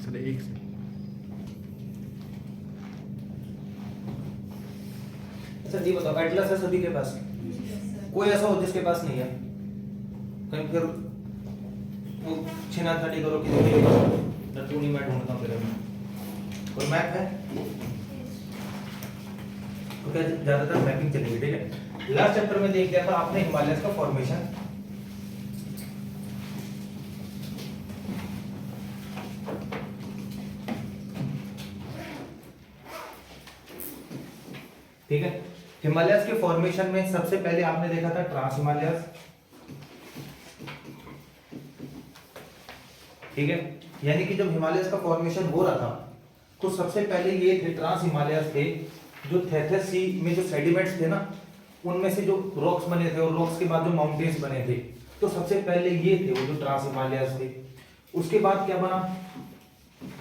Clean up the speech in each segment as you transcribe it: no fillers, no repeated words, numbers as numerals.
Sir एक से अच्छा जी बताओ, एटलस है सभी के पास? कोई ऐसा हो जिसके पास नहीं है? कहीं फिर वो छिना खड़ी करो कि नटूनी मैं ढूंढता हूँ फिर कोई मैप है तो क्या ज्यादातर मैपिंग चलेगी। ठीक है, लास्ट चैप्टर में देख लिया था आपने हिमालय का फॉर्मेशन। ठीक है, हिमालयस के फॉर्मेशन में सबसे पहले आपने देखा था ट्रांस हिमालयस। ठीक है, यानी कि जब हिमालयस का फॉर्मेशन हो रहा था तो सबसे पहले ये थे ट्रांस हिमालयस थे, जो थेथस सी में जो सेडिमेंट्स थे ना उनमें से जो रॉक्स बने थे और रॉक्स के बाद जो माउंटेन्स बने थे, तो सबसे पहले ये थे वो जो ट्रांस हिमालयस थे। उसके बाद क्या बना?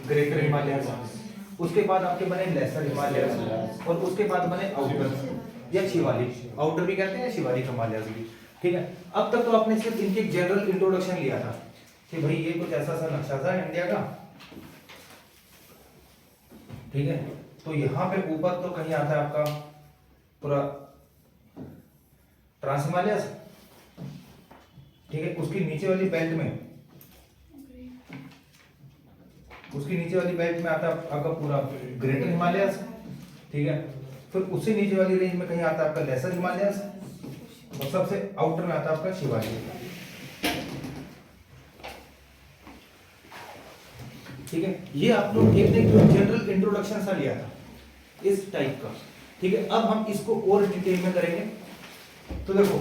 Greater Himalayas. उसके बाद आपके बने लेसर हिमालयस और उसके बाद बने आउटर या शिवालिक। आउटर भी कहते हैं शिवालिक हिमालयस भी। ठीक है, अब तक तो आपने सिर्फ इनके जनरल इंट्रोडक्शन लिया था कि भाई ये कुछ ऐसा सा नक्शा था इंडिया का। ठीक है, तो यहां पे ऊपर तो कहीं आता है आपका पूरा ट्रांस हिमालयस। ठीक है, उसकी नीचे वाली बेल्ट में आता है आपका पूरा ग्रेटर हिमालयस। ठीक है, फिर उससे नीचे वाली रेंज में कहीं आता है आपका लेसर हिमालयस और सबसे आउटर में आता है आपका शिवालिक। ठीक है, ये आप लोग एक जनरल इंट्रोडक्शन सा लिया था इस टाइप का। ठीक है, अब हम इसको और डिटेल में करेंगे। तो देखो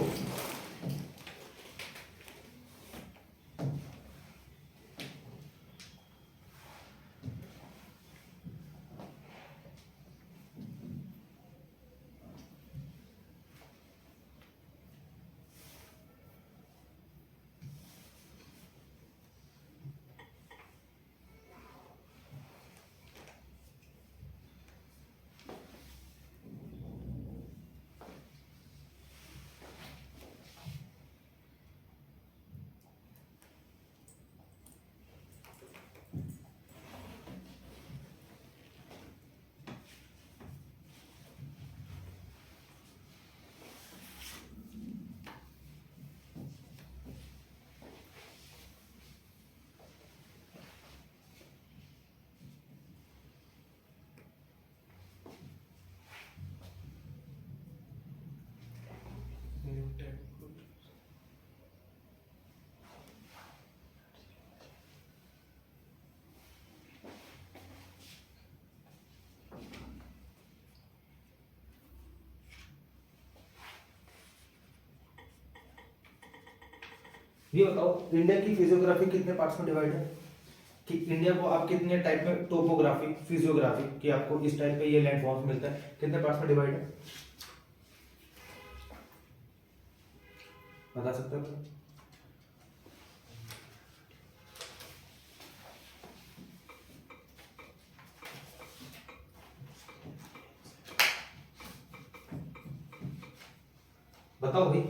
ये बताओ, इंडिया की फिजियोग्राफी कितने पार्ट्स में डिवाइड है? कि इंडिया को आप कितने टाइप में टोपोग्राफी फिजियोग्राफी कि आपको इस टाइप पे ये लैंड फॉर्म्स मिलता है, कितने पार्ट्स में डिवाइड है? बता सकते हो? बताओ भाई।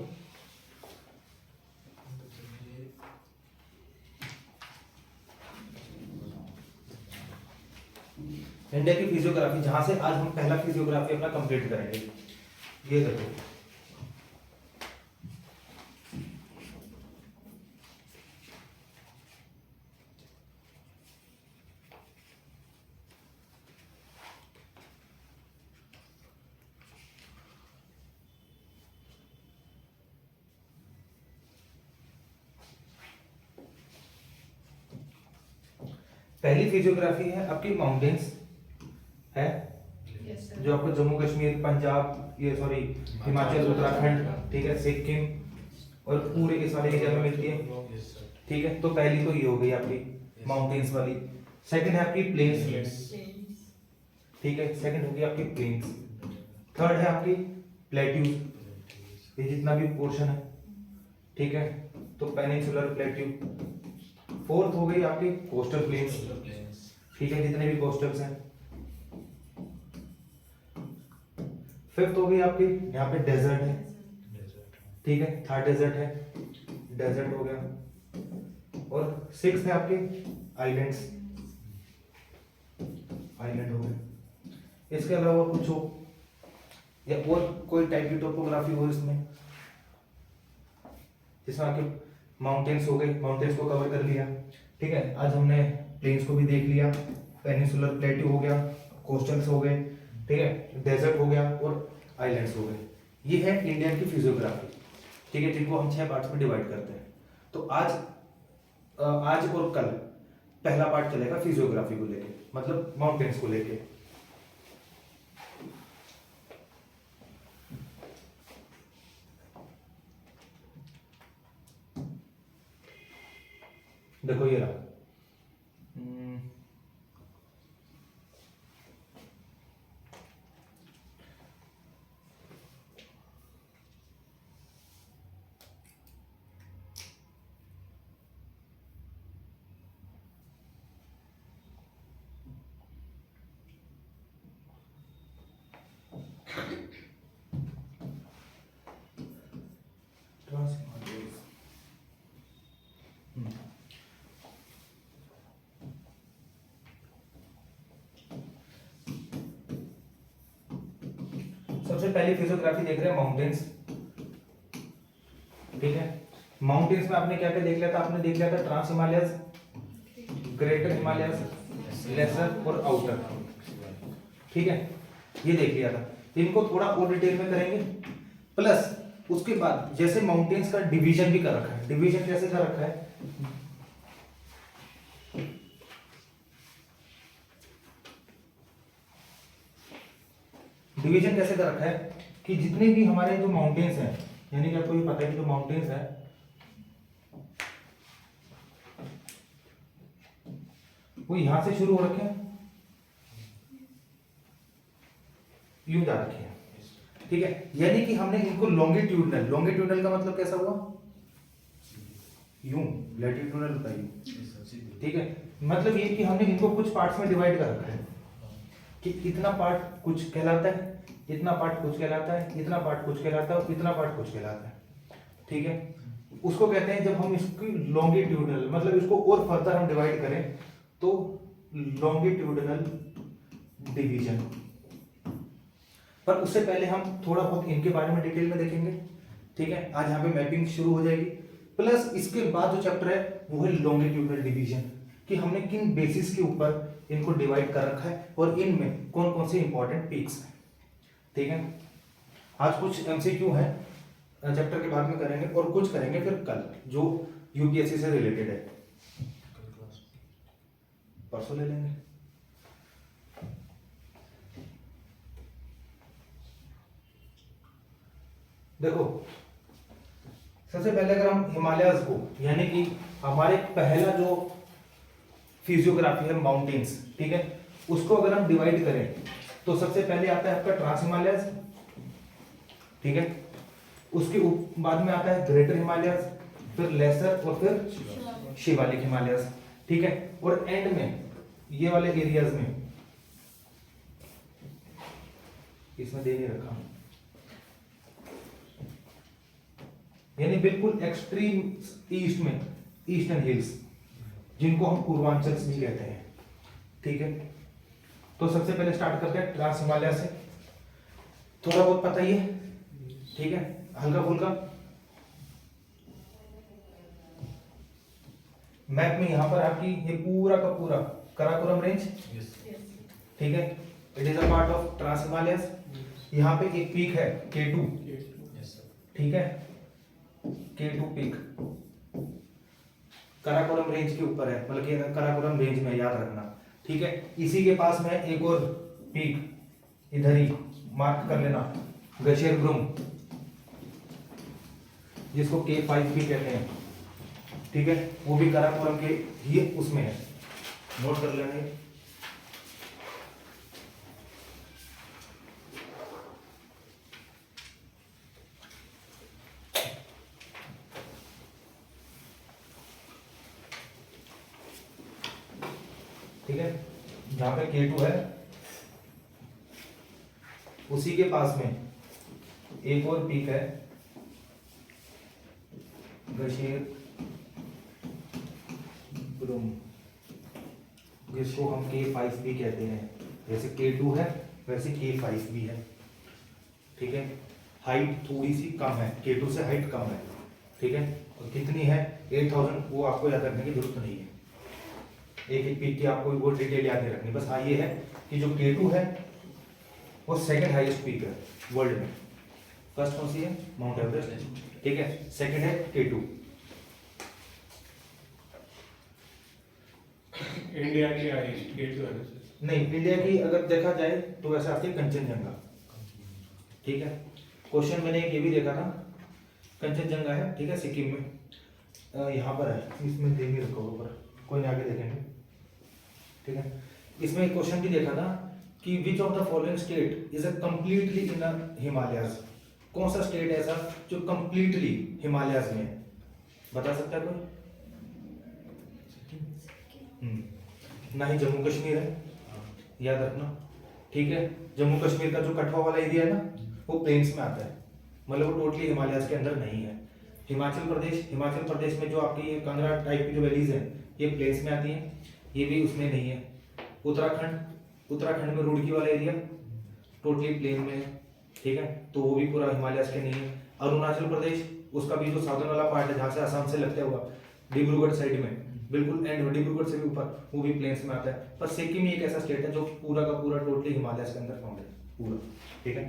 इंडिया की फिजियोग्राफी जहां से आज हम पहला फिजियोग्राफी अपना कंप्लीट करेंगे, ये देखो। पहली फिजियोग्राफी है आपकी माउंटेन्स है, जो आपको जम्मू कश्मीर, पंजाब, ये सॉरी हिमाचल, उत्तराखंड, ठीक है, सिक्किम और पूरे के सारे एरिया में मिलती है। ठीक है, तो पहली तो ये हो गई आपकी माउंटेन्स वाली। सेकंड है आपकी प्लेन्स। ठीक है, सेकंड होगी आपकी प्लेन्स। थर्ड है आपकी प्लेट्यूज, ये जितना भी पोर्शन है। ठीक है, तो पेनिनसुलर प्लेट्यू। फोर्थ हो गई आपकी कोस्टल प्लेन्स। ठीक है, जितने भी कोस्टल्स हैं। फिफ्थ हो गई आपकी यहाँ पे डेजर्ट है। ठीक है, थर्ड डेजर्ट है, डेजर्ट हो गया। और सिक्स्थ है आपके आइलैंड्स। आइलैंड हो गए। इसके अलावा कुछ हो या और कोई टाइप की टोपोग्राफी हो इसमें, जिसमें आपके माउंटेन्स हो गए, माउंटेन्स को कवर कर लिया। ठीक है, आज हमने प्लेन्स को भी देख लिया, पेनिनसुलर प्लेट्यू हो गया, कोस्टल्स हो गए, ठीक है, डेजर्ट हो गया और आइलैंड्स हो गए। ये है इंडिया की फिजियोग्राफी, ठीक है, जिनको हम 6 पार्ट्स में डिवाइड करते हैं। तो आज और कल पहला पार्ट चलेगा फिजियोग्राफी को लेके, मतलब माउंटेन्स को लेके। देखो ये रहा, सबसे पहली फिजियोग्राफी देख रहे हैं माउंटेन्स, ठीक है। माउंटेन्स में आपने क्या क्या देख लिया था? आपने देख लिया था trans Himalayas, greater Himalayas, lesser और आउटर, ठीक है, ये देख लिया था। इनको थोड़ा और डिटेल में करेंगे, प्लस उसके बाद जैसे माउंटेन्स का डिवीजन भी कर रखा है। डिवीजन कैसे कर रखा है? डिवीजन कैसे कर रखा है कि जितने भी हमारे जो माउंटेन्स हैं, यानी कि आपको ये पता है कि जो माउंटेन्स है वो यहां से शुरू हो रखे हैं, यूं जा रखे हैं, ठीक है। यानी कि हमने इनको लॉन्गिट्यूडनल, लॉन्गिट्यूडनल का मतलब कैसा हुआ? यूं, लैटिट्यूडनल होता है यूं, ठीक है। मतलब ये कि हमने इनको कुछ पार्ट्स में डिवाइड कर रखा है कि इतना पार्ट कुछ कहलाता है, इतना पार्ट कुछ कहलाता है, इतना पार्ट कुछ कहलाता है और इतना पार्ट कुछ कहलाता है, ठीक है। उसको कहते हैं, जब हम इसकी लॉन्गिट्यूडनल मतलब इसको और फर्दर हम डिवाइड करें तो लॉन्गिट्यूडनल डिवीजन। पर उससे पहले हम थोड़ा बहुत इनके बारे में डिटेल में देखेंगे, ठीक है। आज यहाँ पे मैपिंग शुरू हो जाएगी, प्लस इसके बाद जो चैप्टर है वो है लॉन्गिट्यूडनल डिवीजन, कि हमने किन बेसिस के ऊपर इनको डिवाइड कर रखा है और इनमें कौन कौन से इंपॉर्टेंट पीक्स हैं, ठीक है। आज कुछ एमसीक्यू है चैप्टर के बाद में करेंगे और कुछ करेंगे फिर कल, जो यूपीएससी से रिलेटेड है, परसों ले लेंगे। देखो सबसे पहले अगर हम हिमालयस को, यानी कि हमारे पहला जो फिजियोग्राफी है माउंटेन्स, ठीक है, उसको अगर हम डिवाइड करें तो सबसे पहले आता है आपका ट्रांस हिमालयस, ठीक है। उसके बाद में आता है ग्रेटर हिमालयस, फिर लेसर और फिर शिवालिक हिमालयस, ठीक है। और एंड में ये वाले एरियाज में, इसमें दे नहीं रखा, यानी बिल्कुल एक्सट्रीम ईस्ट में ईस्टर्न हिल्स, जिनको हम पूर्वांचल भी कहते हैं, ठीक है। तो सबसे पहले स्टार्ट करते हैं ट्रांस हिमालय से, थोड़ा बहुत पता ही है, ठीक है, हल्का फुल्का। मैप में यहां पर आपकी ये पूरा का पूरा कराकोरम रेंज, ठीक है, it is a part of trans Himalayas. यहाँ पे एक पीक है K2, ठीक है, K2 पीक कराकोरम रेंज के ऊपर है, मतलब कि कराकोरम रेंज में, याद रखना, ठीक है। इसी के पास में एक और पीक, इधर ही मार्क कर लेना, गशेरब्रुम, जिसको K5 भी कहते हैं, ठीक है, वो भी कराकोरम के ही उसमें है, नोट कर लेना। ठीक है, जहां पे K2 है उसी के पास में एक और पीक है गशेरब्रुम, जिसको हम K5 भी कहते हैं, जैसे K2 है वैसे K5 भी है, ठीक है। हाइट थोड़ी सी कम है, K2 से हाइट कम है, ठीक है। और कितनी है 8000, वो आपको याद रखने की जरूरत नहीं है, एक एक पीक की आपको वो डिटेल याद नहीं रखनी, बस हाँ ये है कि जो K2 है वो सेकंड हाईएस्ट पीक है वर्ल्ड में। फर्स्ट कौन सी है? माउंट एवरेस्ट, ठीक है। सेकंड है K2। इंडिया की हाईएस्ट K2 है नहीं, इंडिया की अगर देखा जाए तो वैसे आती है कंचनजंगा, ठीक है। क्वेश्चन मैंने एक ये भी देखा था, कंचनजंगा है, ठीक है, सिक्किम में, यहाँ पर है, इसमें दे नहीं रखा ऊपर, कोई नहीं आगे देखेंगे, ठीक है। इसमें एक क्वेश्चन भी देखा था कि which of the following state is a completely in the Himalayas, कौन सा स्टेट ऐसा जो कंप्लीटली हिमालयाज में है, बता सकता है कोई? ना ही जम्मू कश्मीर है, याद रखना, ठीक है। जम्मू कश्मीर का जो कठवा वाला एरिया है ना वो प्लेन्स में आता है, मतलब वो टोटली हिमालयाज के अंदर नहीं है। हिमाचल प्रदेश में जो आपकी ये कांगड़ा टाइप की जो वैलीज हैं ये प्लेन्स में आती हैं, ये भी उसमें नहीं है। उत्तराखंड में रुड़की वाला एरिया टोटली प्लेन में है, ठीक है, तो वो भी पूरा हिमालयाज के नहीं है। अरुणाचल प्रदेश, उसका भी जो साउदर्न वाला पार्ट है जहाँ से असम से लगता हुआ डिब्रूगढ़ साइड में, बिल्कुल एंड डिब्रूगढ़ से भी ऊपर, वो भी प्लेन्स में आता है। पर सिक्किम ही एक ऐसा स्टेट है जो पूरा का पूरा टोटली हिमालयाज के अंदर फाउंड है पूरा, ठीक है।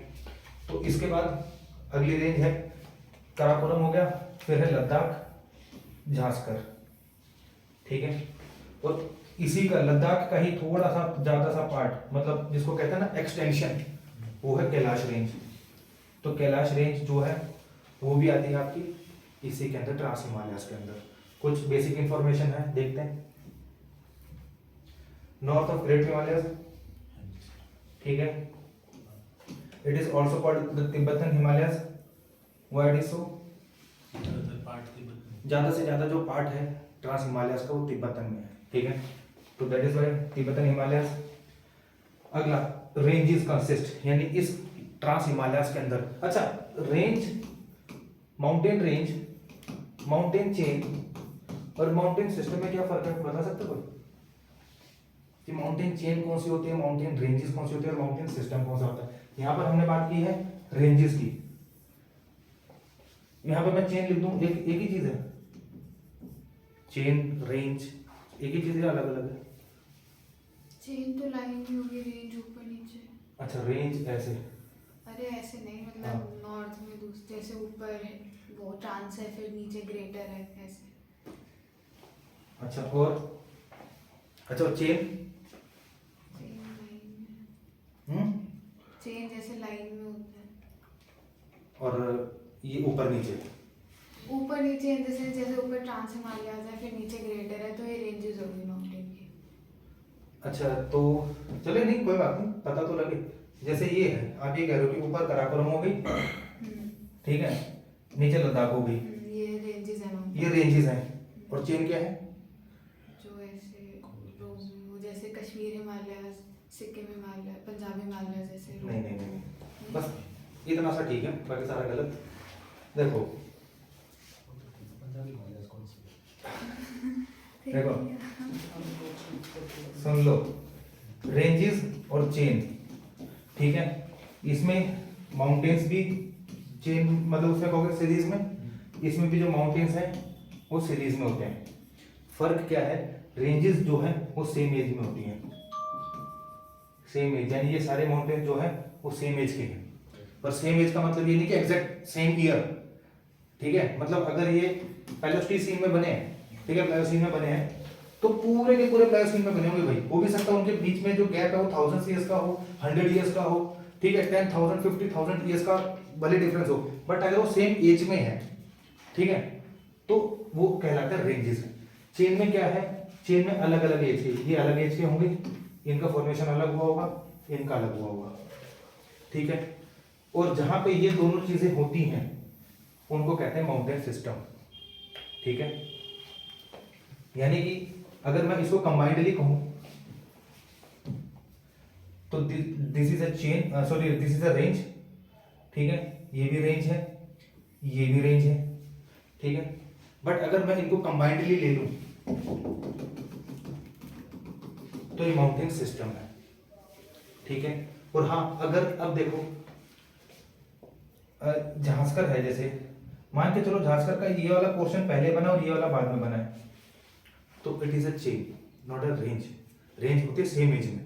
तो इसके बाद अगली रेंज है काराकोरम हो गया, फिर है लद्दाख, झांसकर, ठीक है। और इसी का लद्दाख का ही थोड़ा सा ज्यादा सा पार्ट, मतलब जिसको कहते हैं ना एक्सटेंशन, वो है कैलाश रेंज। तो कैलाश रेंज जो है वो भी आती है आपकी इसी के अंदर, ट्रांस हिमालयाज के अंदर। कुछ बेसिक इंफॉर्मेशन है, देखते हैं। नॉर्थ ऑफ ग्रेट हिमालयाज, ठीक है, it is also called the Tibetan Himalayas. Why it is so? ज्यादा से ज्यादा जो पार्ट है ट्रांस हिमालयाज का वो तिब्बतन में है, ठीक है, तो that is why Tibetan Himalayas. अगला रेंजेस कंसिस्ट, यानी इस ट्रांस हिमालयाज के अंदर, अच्छा range, mountain range, mountain chain और माउंटेन सिस्टम में क्या फर्क है, बता सकते हो कि माउंटेन चेन कौन सी होती है, माउंटेन रेंजेस कौन सी होती है और माउंटेन सिस्टम कौन सा होता है? यहाँ पर हमने बात की है रेंजेस की, यहाँ पे मैं चेन लिख दूं, एक ही चीज है, चेन रेंज एक ही चीज है, अलग अलग है? चेन तो लाइन में होगी, रेंज ऊपर नीचे। अच्छा रेंज ऐसे, अरे ऐसे नहीं, मतलब नॉर्थ में दूसरे से ऊपर है वो ट्रांस है, फिर नीचे ग्रेटर है, ऐसे। अच्छा और अच्छा चेन, चेन लाइन में, चेन जैसे लाइन में होता है, और ये ऊपर नीचे, ऊपर नीचे जैसे जैसे ऊपर ट्रांस हिमालयाज है, फिर नीचे ग्रेटर है, तो ये रेंजेस होगी माउंटेन की। अच्छा तो चले, नहीं कोई बात नहीं, पता तो लगे। जैसे ये है, आप ये कह रहे हो कि ऊपर काराकोरम हो गई, ठीक है, नीचे लद्दाख हो गई, ये रेंजेस है माउंटेन, ये रेंजेस हैं, और चेन क्या है? जो ऐसे वो जैसे कश्मीर हिमालयाज, सिक्किम हिमालय, पंजाब हिमालय जैसे। नहीं नहीं नहीं, बस इतना सा ठीक है, बाकी सारा गलत। देखो देखो सुन लो, रेंजेस और चेन, ठीक है, इसमें माउंटेन्स भी चेन, मतलब उसमें कहोगे सीरीज में, इसमें भी जो माउंटेन्स हैं वो सीरीज में होते हैं। फर्क क्या है, रेंजेस जो है वो सेम एज में होती हैं, सेम एज, यानी ये सारे माउंटेन जो है वो सेम एज के हैं। पर सेम एज का मतलब ये नहीं कि एग्जैक्ट सेम ईयर, ठीक है, मतलब अगर ये प्लेइस्टोसीन में बने हैं, ठीक है, प्लेइस्टोसीन में बने हैं तो पूरे के पूरे प्लेइस्टोसीन में बने होंगे भाई, हो भी सकता है उनके बीच में जो गैप है वो 1000 ईयर्स का हो, 100 ईयर्स का हो, ठीक है, 10,000 50,000 ईयर्स का भले डिफरेंस हो, बट अगर वो सेम एज में है, ठीक है, तो वो कहलाता है रेंजेस। चेन में क्या है, चेन में अलग अलग एज के, ये अलग एज के होंगे, इनका फॉर्मेशन अलग हुआ होगा, इनका अलग हुआ होगा, ठीक है, और जहां पे ये दोनों चीजें होती हैं उनको कहते हैं माउंटेन सिस्टम, ठीक है। यानी कि अगर मैं इसको कंबाइंडली कहूं तो this is a chain, sorry this is a range, ठीक है, ये भी रेंज है, ये भी रेंज है, ठीक है, बट अगर मैं इनको कंबाइंडली ले लूं तो ये माउंटेन सिस्टम है, ठीक है। और हाँ, अगर अब देखो झांसकर है, जैसे मान के चलो झांसकर का ये वाला पोर्शन पहले बना और ये वाला बाद में बना है, तो it is a chain not a range. Range होती है सेम एज में,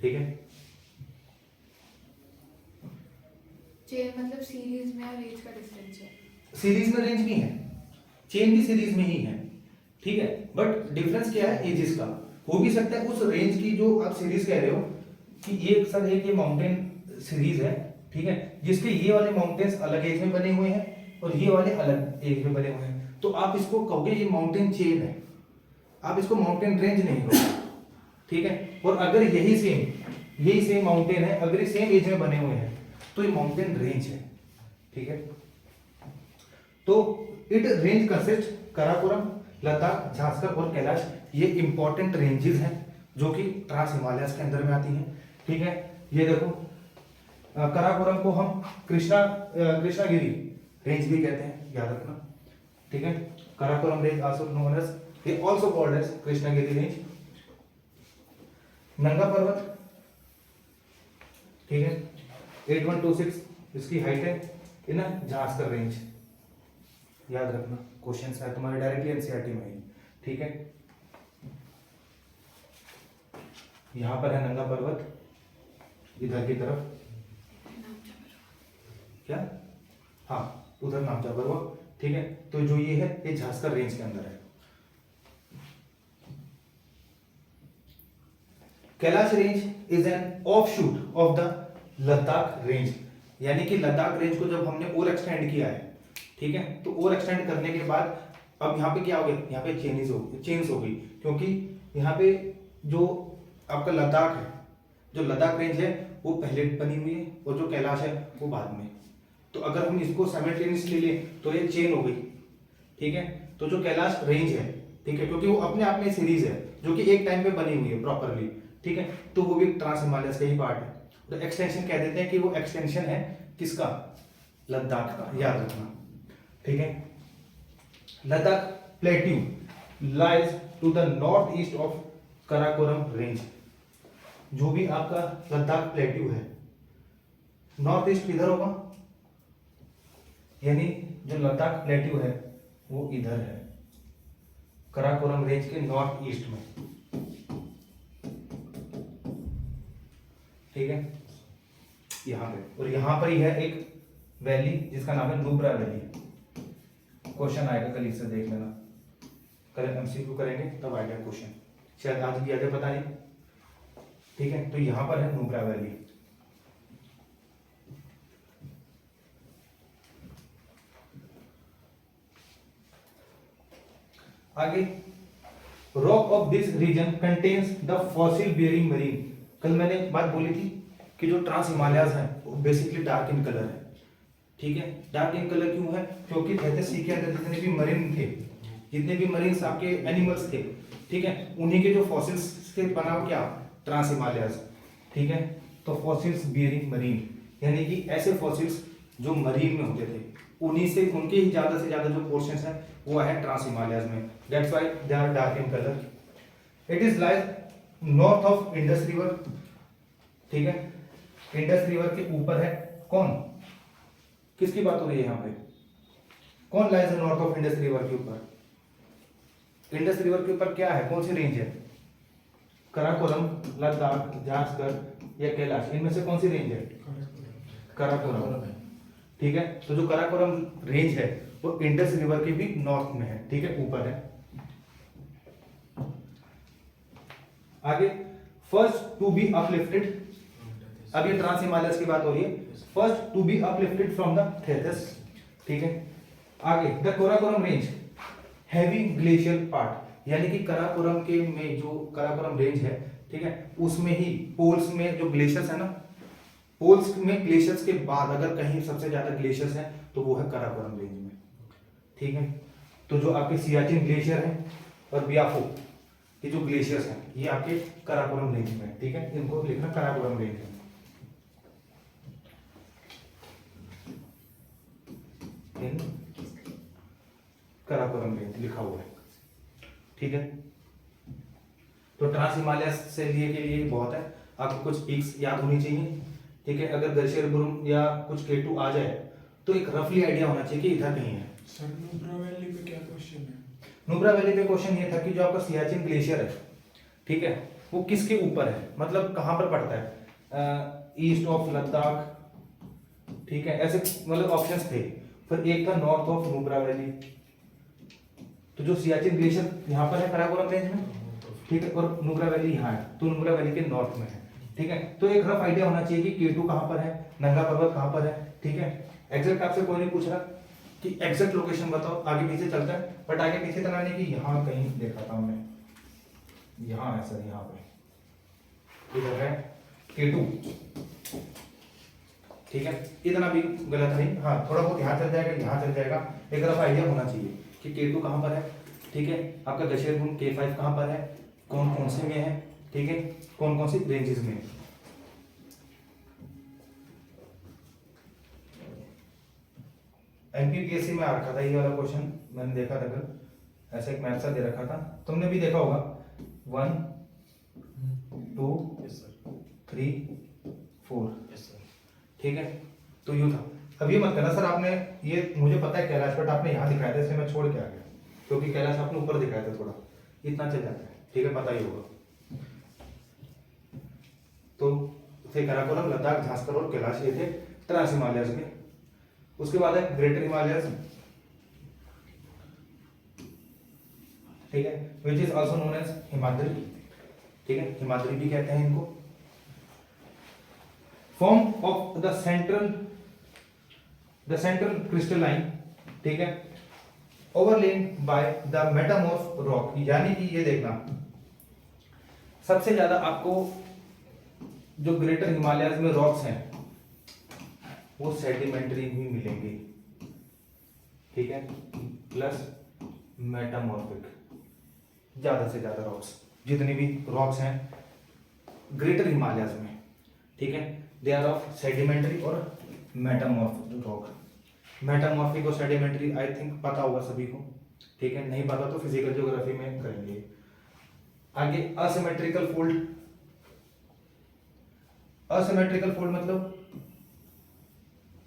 ठीक है। चेन मतलब सीरीज में और रेंज का डिफरेंस है। सीरीज में रेंज भी है, चेन भी सीरीज में ही है, ठीक है। बट डिफरेंस क्या है, एजेस का। हो भी सकता है उस रेंज की जो आप सीरीज कह रहे हो कि ये सर एक ये माउंटेन सीरीज है, ठीक है, जिसके ये वाले माउंटेन्स अलग एज में बने हुए हैं और ये वाले अलग एज में बने हुए हैं, तो आप इसको कहोगे ये माउंटेन चेन है, आप इसको माउंटेन रेंज नहीं कहोगे, ठीक है। और अगर यही सेम माउंटेन है, अगर ये सेम एज में बने हुए हैं, तो ये माउंटेन रेंज है, ठीक है। तो it range consist Karakoram, Ladakh, Zanskar और कैलाश, ये इंपॉर्टेंट रेंजेस हैं जो कि ट्रांस हिमालयस के अंदर में आती हैं, ठीक है। ये देखो कराकोरम को हम कृष्णागिरी रेंज भी कहते हैं, याद रखना, ठीक है। Karakoram range also known as, ये also called as Krishnagiri range. Nanga Parbat, ठीक है, 8126 इसकी हाइट है, ये ना झांसकर रेंज, याद रखना, क्वेश्चन है तुम्हारे डायरेक्टली एनसीईआरटी में ही, ठीक है। यहां पर है नंगा पर्वत, इधर की तरफ क्या, हाँ उधर नामचा पर्वत, ठीक है। तो जो ये है ये झांसकर रेंज के अंदर है। Kailash range is an offshoot of the Ladakh range, यानी कि लद्दाख रेंज को जब हमने और एक्सटेंड किया है, ठीक है, तो और एक्सटेंड करने के बाद अब यहाँ पे क्या हो गया, यहाँ पे चेंज हो गई, क्योंकि यहाँ पे जो आपका लद्दाख है, जो लद्दाख रेंज है वो पहले बनी हुई है और जो कैलाश है वो बाद में। तो अगर हम इसको साइमल्टेनियसली ले तो ये चेन हो गई, ठीक है। तो जो कैलाश रेंज है, ठीक है, क्योंकि वो अपने आप में सीरीज है जो कि एक टाइम पे बनी हुई है प्रॉपरली, ठीक है, तो वो भी ट्रांस हिमालयस का ही पार्ट है। तो एक्सटेंशन कह देते हैं कि वो एक्सटेंशन है किसका, लद्दाख का, याद रखना, ठीक है। Ladakh plateau lies to the north east of Karakoram range, जो भी आपका लद्दाख प्लेट्यू है, नॉर्थ ईस्ट किधर होगा, यानी जो लद्दाख प्लेट्यू है वो इधर है, कराकोरम रेंज के नॉर्थ ईस्ट में, ठीक है, यहां पे। और यहां पर ही है एक वैली जिसका नाम है नुब्रा वैली। क्वेश्चन आएगा कल, इससे देख लेना, कल एमसीक्यू करेंगे तब आएगा क्वेश्चन, शायद आज भी आ जाए, पता नहीं, ठीक है। तो यहां पर है नुब्रा वैली। आगे, rock of this reason contains the fossil bearing marine. कल मैंने एक बात बोली थी कि जो ट्रांस हिमालयाज है वो बेसिकली डार्क इन कलर है, ठीक है। डार्क इन कलर क्यों है, क्योंकि कहते सी के अंदर जितने भी मरीन थे, जितने भी मरीन्स आपके एनिमल्स थे, ठीक है, उन्हीं के जो फॉसिल्स से बना क्या, ट्रांस हिमालयाज, ठीक है। तो फॉसिल्स बियरिंग मरीन, यानी कि ऐसे फॉसिल्स जो मरीन में होते थे, उन्हीं से उनके ही ज्यादा से ज्यादा जो पोर्शंस है वो है ट्रांस हिमालयाज में, that's why they are dark in colour. It is like north of Indus river, ठीक है, इंडस रिवर के ऊपर है कौन, किसकी बात हो रही है यहाँ पे, कौन lies north of Indus river के ऊपर, इंडस रिवर के ऊपर क्या है, कौन सी रेंज है, कराकोरम, लद्दाख, झांसकर या कैलाश, इनमें से कौन सी रेंज है, कराकोरम, ठीक है। तो जो कराकोरम रेंज है वो इंडस रिवर के भी नॉर्थ में है, ठीक है, ऊपर है। आगे, फर्स्ट टू बी अपलिफ्टेड, अब ये ट्रांस हिमालयस की बात हो रही है, first to be uplifted from the Tethys, ठीक है। आगे, the Karakoram range heavy glacier part, यानी कि कराकोरम के में जो कराकोरम रेंज है, ठीक है, उसमें ही पोल्स में जो ग्लेशियर्स है ना, पोल्स में ग्लेशियर्स के बाद अगर कहीं सबसे ज्यादा ग्लेशियर्स है तो वो है कराकोरम रेंज में, ठीक है। तो जो आपके सियाचिन ग्लेशियर है और बियाफो, ये जो ग्लेशियर्स हैं ये आपके कराकोरम रेंज में, ठीक है, इनको लिखना कराकोरम रेंज में। कराकोरम रेंज लिखा हुआ है, ठीक है, तो ट्रांस हिमालय से लिए के लिए बहुत है, आपको कुछ पीक्स याद होनी चाहिए, ठीक है। अगर ग्लेशियर बुरुम या कुछ K2 आ जाए तो एक रफली आइडिया होना चाहिए कि इधर कहीं है। सर नुब्रा वैली पे क्या क्वेश्चन है? नुब्रा वैली पे क्वेश्चन ये था कि जो आपका सियाचिन ग्लेशियर है, ठीक है, वो किसके ऊपर है, मतलब कहाँ पर पड़ता है, ईस्ट ऑफ लद्दाख, ठीक है, ऐसे मतलब ऑप्शंस थे। फिर एक था नॉर्थ ऑफ नुब्रा वैली, तो जो सियाचिन ग्लेशियर यहाँ पर है काराकोरम रेंज में, ठीक है, और नुब्रा वैली यहाँ है, तो नुब्रा वैली के नॉर्थ में है, ठीक है। तो एक रफ आइडिया होना चाहिए कि K2 कहाँ पर है, नंगा पर्वत कहाँ पर है, ठीक है। एग्जैक्ट आपसे कोई नहीं पूछ रहा कि एग्जैक्ट लोकेशन बताओ, आगे पीछे चलता है, बट आगे पीछे तो नहीं कि यहाँ कहीं देखा था हमने, यहाँ है सर, यहाँ पे इधर है K2, ठीक है। इतना भी गलत नहीं, हाँ थोड़ा बहुत यहाँ चल जाएगा, यहाँ चल जाएगा, एक रफ आइडिया होना चाहिए कि K2 कहाँ पर है, ठीक है। आपका ग्लेशियर बुरुम K5 कहाँ पर है, कौन कौन से में है, ठीक है, कौन कौन सी रेंजेस में है। एमपीपीएससी में आ रखा था ये वाला क्वेश्चन, मैंने देखा था कल, ऐसा एक मैप सा दे रखा था, तुमने भी देखा होगा, 1 2 3 4, ठीक है। तो यूं था। अब ये मत कहना सर आपने, ये मुझे पता है कैलाश, बट आपने यहाँ दिखाया था इसलिए मैं छोड़ के आ गया, क्योंकि कैलाश आपने ऊपर दिखाया था थोड़ा, इतना चल जाता है, ठीक है, पता ही होगा। तो थे काराकोरम, लद्दाख, झांसकर और कैलाश, ये थे ट्रांस हिमालयस के। उसके बाद है ग्रेटर हिमालयस, ठीक है, which is also known as Himadri, ठीक है, हिमाद्री भी कहते हैं इनको। Form of the central crystalline, ठीक है, overlain by the metamorph rock, यानी कि ये देखना सबसे ज्यादा आपको जो ग्रेटर हिमालयस में रॉक्स हैं वो सेडिमेंट्री भी मिलेंगे, ठीक है, प्लस मेटामॉर्फिक, ज्यादा से ज्यादा रॉक्स, जितनी भी रॉक्स हैं ग्रेटर हिमालयस में, ठीक है, दे आर ऑफ सेडिमेंट्री और मेटामॉर्फिक रॉक। मेटामॉर्फिक और सेडिमेंट्री आई थिंक पता होगा सभी को, ठीक है, नहीं पता तो फिजिकल ज्योग्राफी में करेंगे। आगे असिमेट्रिकल फोल्ड, असिमेट्रिकल फोल्ड मतलब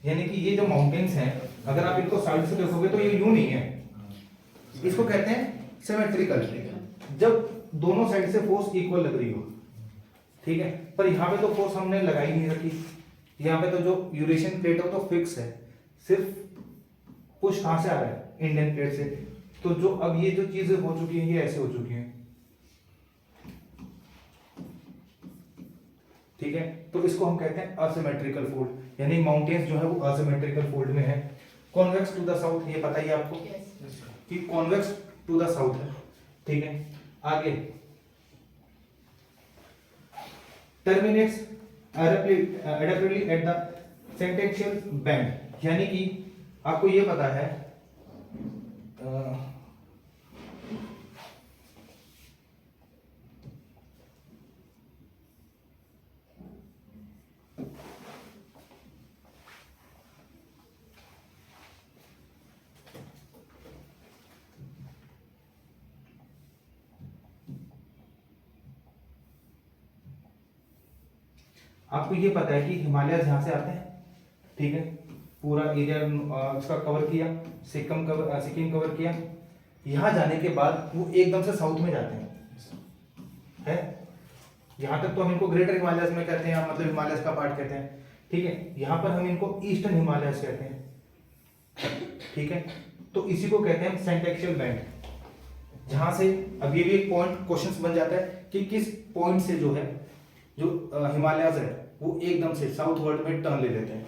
यानी कि ये जो माउंटेन्स हैं, अगर आप इनको साइड से देखोगे तो ये यूं नहीं है, इसको कहते हैं सिमेट्रिकल, जब दोनों साइड से फोर्स इक्वल लग रही हो, ठीक है। पर यहाँ पे तो फोर्स हमने लगाई नहीं रखी, यहाँ पे तो जो यूरेशियन प्लेट है तो फिक्स है, सिर्फ पुश कहाँ से आ रहा है, इंडियन प्लेट से। तो जो अब ये जो चीजें हो चुकी हैं ये ऐसे हो चुकी हैं, ठीक है। तो इसको हम कहते हैं असिमेट्रिकल फोल्ड, यानी माउंटेन्स जो है वो असिमेट्रिकल फोल्ड में है। कॉन्वेक्स टू द साउथ, ये पता ही आपको कि कॉन्वेक्स टू द साउथ है, ठीक है। आगे terminates adequately at the sentential band, यानी कि आपको ये पता है आपको ये पता है कि हिमालय जहां से आते हैं, ठीक है, पूरा एरिया उसका कवर किया, सिक्किम कवर किया, यहाँ जाने के बाद वो एकदम से साउथ में जाते हैं, है यहाँ तक तो हम इनको ग्रेटर हिमालयस में कहते हैं, मतलब हिमालयस का पार्ट कहते हैं, ठीक है। यहाँ पर हम इनको ईस्टर्न हिमालयस कहते हैं, ठीक है। तो इसी को कहते हैं सेंटेक्शियल बैंड, जहां से अब ये भी एक पॉइंट क्वेश्चन बन जाता है कि किस पॉइंट से जो है जो हिमालयस है वो एकदम से साउथ वर्ल्ड में टर्न ले लेते हैं।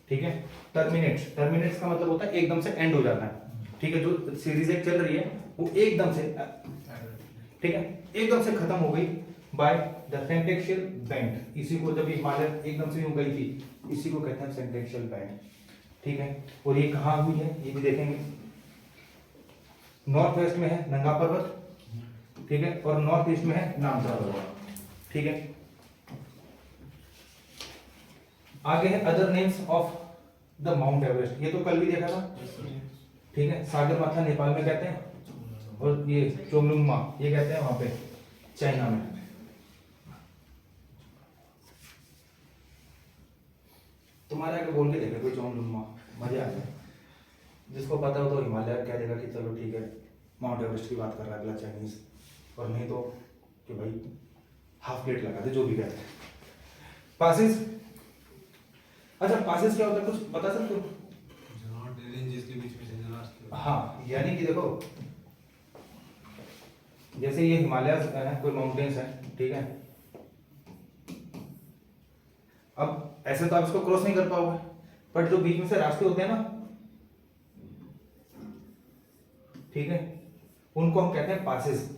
ठीक है, टर्मिनेट्स का मतलब होता है एकदम से एंड हो जाना है, ठीक है। जो सीरीज एक चल रही है वो एकदम से, ठीक है, एकदम से खत्म हो गई बाय द सेंटेक्शियल बैंड। इसी को जब हिमालय एकदम से हो गई थी, इसी को कहते हैं सेंटेक्शियल बैंड, ठीक है। और ये कहाँ हुई है ये भी देखेंगे, नॉर्थ वेस्ट में है नंगा पर्वत, ठीक है, और नॉर्थ ईस्ट में है नामदा पर्वत, ठीक है। आगे है other names of the mount Everest, ये तो कल भी देखा था, ठीक है। सागरमाथा नेपाल में कहते हैं, और ये चोंगलुंगमा ये कहते हैं वहां पे चाइना में। तुम्हारे आगे बोल के देखे कोई चोंगलुंगमा, मजा आ जाए। जिसको पता हो तो हिमालय कह देगा कि चलो ठीक है माउंट एवरेस्ट की बात कर रहा है अगला चाइनीज, और नहीं तो कि भाई हाफ प्लेट लगा दे, जो भी कहते हैं। पासिस, अच्छा पासिस क्या होता है कुछ बता सकते हो? रेंजेस के बीच में से जो रास्ते। हाँ, यानी कि देखो जैसे ये हिमालय है, कोई माउंटेन्स है, ठीक है। अब ऐसे तो आप इसको क्रॉस नहीं कर पाओगे, बट जो बीच में से रास्ते होते हैं ना, ठीक है, उनको हम कहते हैं पासेस,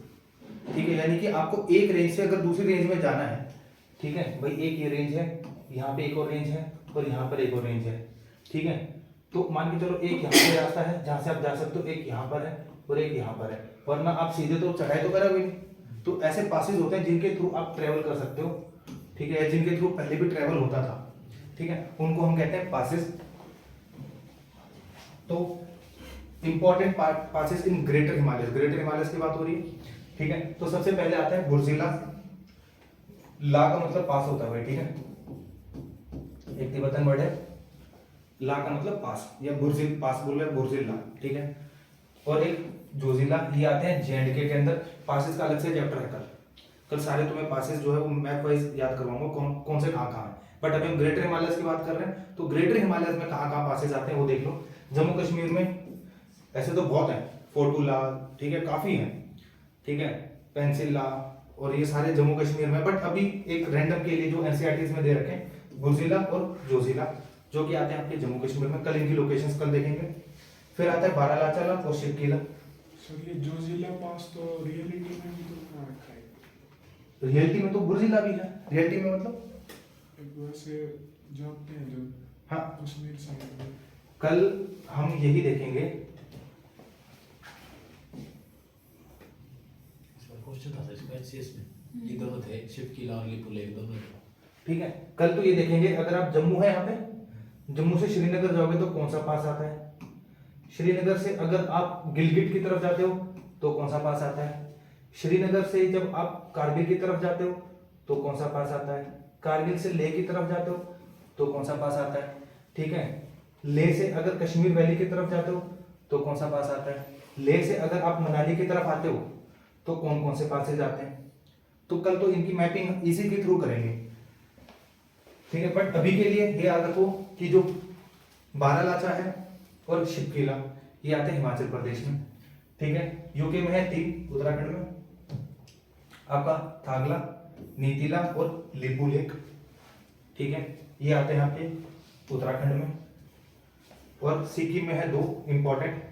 ठीक है। यानी कि आपको एक रेंज से अगर दूसरी रेंज में जाना है, ठीक है भाई, एक ये रेंज है, यहाँ पे एक और रेंज है, और यहाँ पर एक और रेंज है, ठीक है। तो मान के चलो एक यहाँ पे रास्ता है जहाँ से आप जा सकते हो, एक यहाँ पर है और एक यहाँ पर है, वरना आप सीधे तो चढ़ाई तो करोगे नहीं। तो ऐसे पासेस होते हैं जिनके थ्रू आप ट्रेवल कर सकते हो, ठीक है, जिनके थ्रू पहले भी ट्रेवल होता था, ठीक है, उनको हम कहते हैं पासेस। तो important passes in greater Himalaya, greater Himalaya की बात हो रही है, ठीक है। तो सबसे पहले आता है बुर्जिला, ला का मतलब पास होता है भाई, ठीक है, एक तिब्बतन वर्ड है, ला का मतलब पास, या बुर्जिल पास बोल रहे हैं, बुर्जिला, ठीक है। और एक जोजिला, ये आते हैं जे&के के अंदर। पासेस का अलग से चैप्टर है, कल सारे तुम्हें पासेस जो है वो मैप वाइज याद करवाऊंगा, कौन से कहाँ कहाँ है। बट अभी हम ग्रेटर हिमालय की बात कर रहे हैं, तो ग्रेटर हिमालय में कहाँ कहाँ पासेस आते हैं वो देख लो। जम्मू कश्मीर में ऐसे तो बहुत है, फोर्टुला, ठीक है, काफी है, ठीक है, पेंसिला, और ये सारे जम्मू कश्मीर में। बट अभी एक रैंडम के लिए जो एनसीईआरटी में दे रखे हैं, बुर्जिला और जोजिला, जो कि आते हैं आपके जम्मू कश्मीर में। कल इनकी लोकेशंस कल देखेंगे। फिर आता है बारालाचाला और शिवकीला। सर ये जोजिला पास तो रियलिटी में भी तो कहाँ रखा है? रियलिटी में तो बुर्जिला भी है, रियलिटी में मतलब एक वैसे जानते हैं जो हाँ, कश्मीर साइड में। कल हम यही देखेंगे। क्वेश्चन था इसका एचसीएस में, ये दोनों थे, शिवकीला और लिपुलेख दोनों थे, ठीक है, कल तो ये देखेंगे। अगर आप जम्मू है यहाँ पे, जम्मू से श्रीनगर जाओगे तो कौन सा पास आता है। श्रीनगर से अगर आप गिलगिट की तरफ जाते हो तो कौन सा पास आता है। श्रीनगर से जब आप कारगिल की तरफ जाते हो तो कौन सा पास आता है। कारगिल से लेह की तरफ जाते हो तो कौन सा पास आता है, ठीक है। लेह से अगर कश्मीर वैली की तरफ जाते हो तो कौन सा पास आता है। लेह से अगर आप मनाली की तरफ आते हो तो कौन कौन से पासेज आते हैं। तो कल तो इनकी मैपिंग इसी के थ्रू करेंगे, ठीक है। बट अभी के लिए ये याद रखो कि जो बारालाचा है और शिवकीला ये आते हैं हिमाचल प्रदेश में, ठीक है। यूके में है 3, उत्तराखंड में आपका थागला, नीतिला और लिपुलेख, ठीक है, ये आते हैं आपके उत्तराखंड में। और सिक्किम में है 2 इंपॉर्टेंट,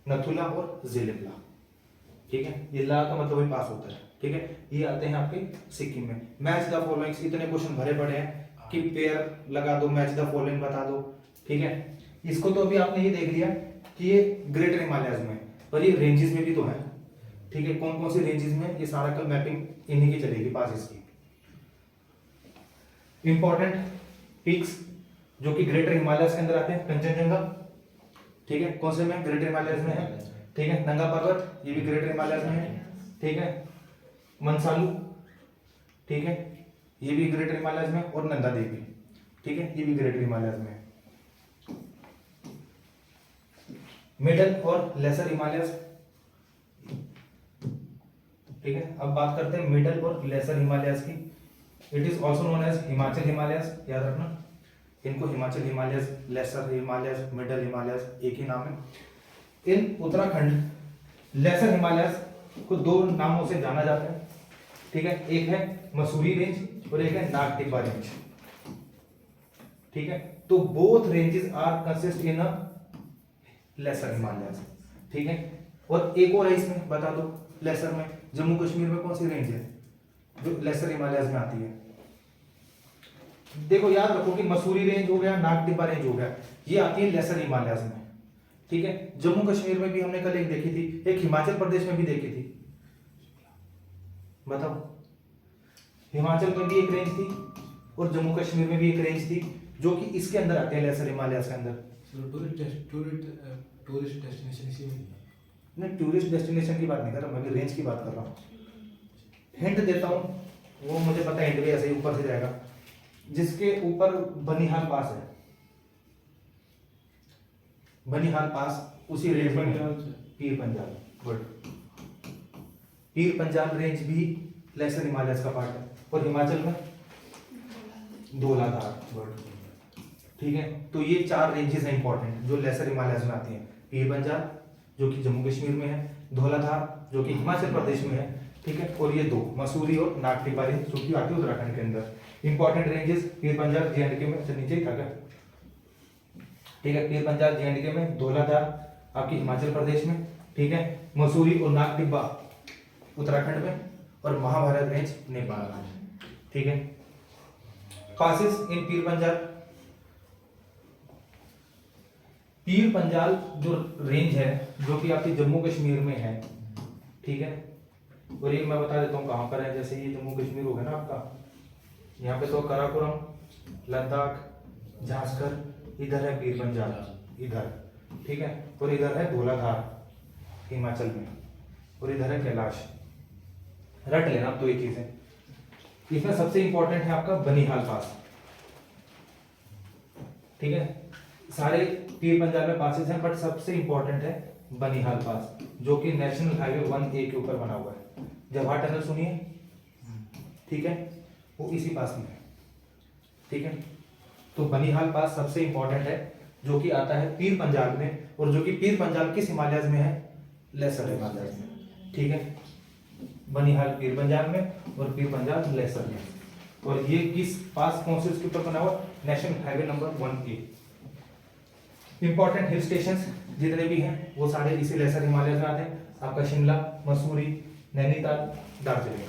नथुला और जिलेबला, ठीक है। ये ला का मतलब पास होता है, ठीक है, ये आते हैं आपके सिक्किम में। मैच द फॉलोइंग्स, इतने क्वेश्चन भरे पड़े हैं कि पेयर लगा दो, मैच द फॉलोइंग बता दो, ठीक है। इसको तो अभी आपने ये देख लिया कि ये ग्रेटर हिमालयज में, पर ये रेंजेस में भी तो है, ठीक है। कौन कौन सी रेंजेस में, ये सारा कल मैपिंग इन्हीं की चलेगी, पासेस की। इंपॉर्टेंट पीक्स जो कि ग्रेटर हिमालयज के अंदर आते हैं, कंचनजंगा, ठीक है, कौन से में, ग्रेटर हिमालयज में है, ठीक है। नंगा पर्वत ये भी ग्रेटर हिमालयज में है, ठीक है। मनसालू, ठीक है, ये भी ग्रेटर हिमालयज में। और नंदा देवी, ठीक है, ये भी ग्रेटर हिमालयज में है। मिडल और लेसर हिमालयज, ठीक है। अब बात करते हैं मिडल और लेसर हिमालयज की। It is also known as Himachal Himalayas, याद रखना इनको, हिमाचल हिमालयज, लेसर हिमालयज, मिडल हिमालयज एक ही नाम है। इन उत्तराखंड लेसर हिमालयज को 2 नामों से जाना जाता है, ठीक है। एक है मसूरी रेंज और एक है नागटिब्बा रेंज, ठीक है। तो both ranges are consist in a lesser Himalayas, ठीक है। और एक और है इसमें बता दो, लेसर में जम्मू कश्मीर में कौन सी रेंज है जो लेसर हिमालयज में आती है। देखो याद रखो कि मसूरी रेंज हो गया, नागटिब्बा रेंज हो गया, ये आती है लेसर हिमालयज में, ठीक है। जम्मू कश्मीर में भी हमने कल एक देखी थी, एक हिमाचल प्रदेश में भी देखी थी, बताओ। हिमाचल में भी एक रेंज थी और जम्मू कश्मीर में भी एक रेंज थी जो कि इसके अंदर आते हैं, लेसर हिमालयाज के अंदर। टूरिस्ट डेस्टिनेशन इसी में मैं टूरिस्ट डेस्टिनेशन की बात नहीं कर रहा, मैं भी रेंज की बात कर रहा हूँ। हिंट देता हूँ, वो मुझे पता है, हिंट भी ऐसे ही ऊपर से जाएगा। जिसके ऊपर बनिहाल पास है, बनिहाल पास उसी रेंज में है। पीर पंजाल, गुड। पीर पंजाल रेंज भी लेसर हिमालयस का पार्ट है। और हिमाचल में धौलाधार, गुड। ठीक है, तो ये 4 रेंजेस हैं इंपॉर्टेंट जो लेसर हिमालयस में आती हैं। पीर पंजाल जो कि जम्मू कश्मीर में है, धौलाधार जो कि हिमाचल प्रदेश में है, ठीक है, और ये 2 मसूरी और नागटिब्बा रेंज जो कि आती है उत्तराखंड के अंदर। Important ranges Pir Panjal J&K में, अच्छा नीचे ही था क्या, ठीक है, पीर पंजाल J&K में, धौलाधार आपकी हिमाचल प्रदेश में, ठीक है, मसूरी और नागटिब्बा उत्तराखंड में, और महाभारत रेंज नेपाल में, ठीक है। पासेस इन पीर पंजाल, पीर पंजाल जो रेंज है जो कि आपकी जम्मू कश्मीर में है, ठीक है, और ये मैं बता देता हूँ कहाँ पर है। जैसे ये जम्मू कश्मीर होगा ना आपका, यहाँ पे तो काराकोरम, लद्दाख, झांसकर, इधर है पीर पंजाल, इधर, ठीक है, और इधर है धौलाधार हिमाचल में, और इधर है कैलाश। रट लेना आप तो ये चीजें। इसमें सबसे इंपॉर्टेंट है आपका बनिहाल पास, ठीक है। सारे पीर पंजाल में पासेस हैं बट सबसे इंपॉर्टेंट है बनिहाल पास जो कि नेशनल हाईवे 1A के ऊपर बना हुआ है। जवाहर टनल सुनिए, ठीक है, वो इसी पास में है, ठीक है। तो बनिहाल पास सबसे इंपॉर्टेंट है जो कि आता है पीर पंजाल में, और जो कि पीर पंजाल किस हिमालयस में है, लेसर हिमालयस में, ठीक है। बनिहाल पीर पंजाल में और पीर पंजाल लेसर में, और ये किस पास, कौन से उसके ऊपर बना हुआ, national highway number 1A। Important hill station जितने भी हैं वो सारे इसी लेसर हिमालयस में आते हैं। आपका शिमला, मसूरी, नैनीताल, दार्जिलिंग,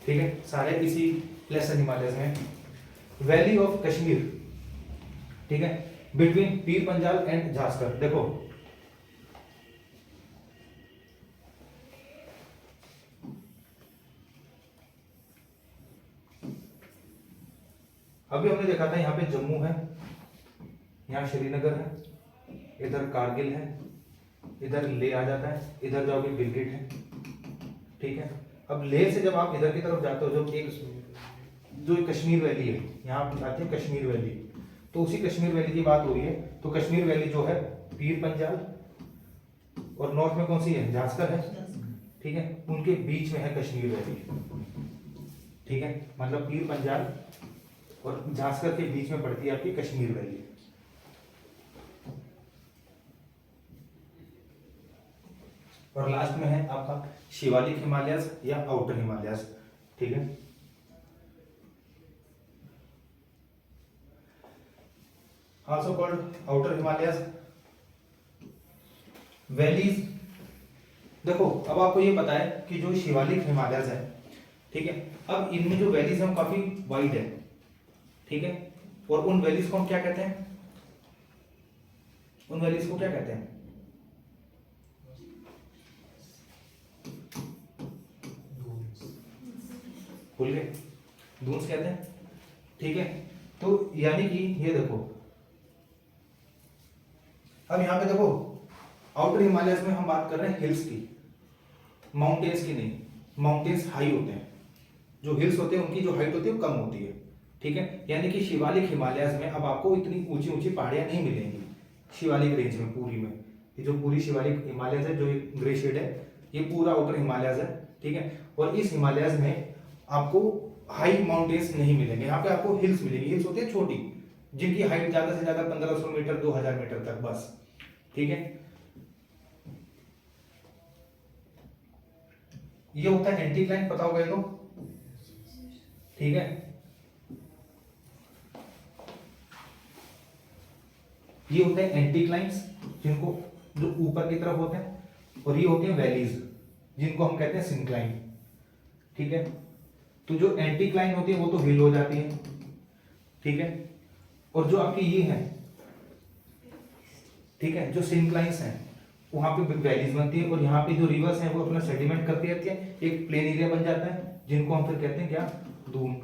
ठीक है, सारे इसी लेसर हिमालयस में। वैली ऑफ कश्मीर, ठीक है, बिटवीन पीर पंजाल एंड झांसकर। देखो अभी हमने देखा था यहाँ पे जम्मू है, यहाँ श्रीनगर है, इधर कारगिल है, इधर ले आ जाता है, इधर जाओगे गिलगिट है, ठीक है। अब लेह से जब आप इधर की तरफ जाते हो, जो कश्मीर वैली है, यहाँ पे आती है कश्मीर वैली, तो उसी कश्मीर वैली की बात हो रही है। तो कश्मीर वैली जो है पीर पंजाल, और नॉर्थ में कौन सी है, झांसकर है, ठीक है, उनके बीच में है कश्मीर वैली, ठीक है। मतलब पीर पंजाल और झांसकर के बीच में पड़ती है आपकी कश्मीर वैली। और लास्ट में है आपका शिवालिक हिमालयस या आउटर हिमालयस, ठीक है। Also called outer Himalayas. Valleys, देखो अब आपको ये पता है कि जो शिवालिक हिमालयस है, ठीक है, अब इनमें जो वैलीज है वो काफी वाइड है, ठीक है, और उन वैलीज को हम क्या कहते हैं, उन वैलीज को क्या कहते हैं, भूल गए, दून्स कहते हैं, ठीक है। तो यानी कि ये देखो, अब यहां पे देखो आउटर हिमालयस में हम बात कर रहे हैं हिल्स की, माउंटेन्स की नहीं। माउंटेन्स हाई होते हैं, जो हिल्स होते हैं उनकी जो हाइट होती है वो कम होती है, ठीक है। यानी कि शिवालिक हिमालयस में अब आपको इतनी ऊंची ऊंची पहाड़ियां नहीं मिलेंगी शिवालिक रेंज में पूरी में। ये जो पूरी शिवालिक हिमालयस है, जो ग्रे शेड है, ये पूरा आउटर हिमालयस है, ठीक है। और इस हिमालयस में आपको हाई माउंटेन्स नहीं मिलेंगे, यहाँ पे आपको हिल्स मिलेंगी। हिल्स होती है छोटी, जिनकी हाइट ज्यादा से ज्यादा 1500 मीटर 2000 मीटर तक बस, ठीक है। ये होता है एंटीक्लाइन, पता होगा ये तो, ठीक है। ये होते हैं एंटीक्लाइंस, जिनको जो ऊपर की तरफ होते हैं, और ये होते हैं वैलीज, जिनको हम कहते हैं सिंक्लाइन, ठीक है। तो जो एंटीक्लाइन होती है वो तो हिल हो जाती है, ठीक है, और जो आपकी ये है, ठीक है, जो सिंक्लाइंस हैं वहां पे वैलीज बनती है और यहाँ पे जो रिवर्स हैं वो अपना सेडिमेंट करती रहती है, एक प्लेन एरिया बन जाता है जिनको हम फिर कहते हैं क्या, दून।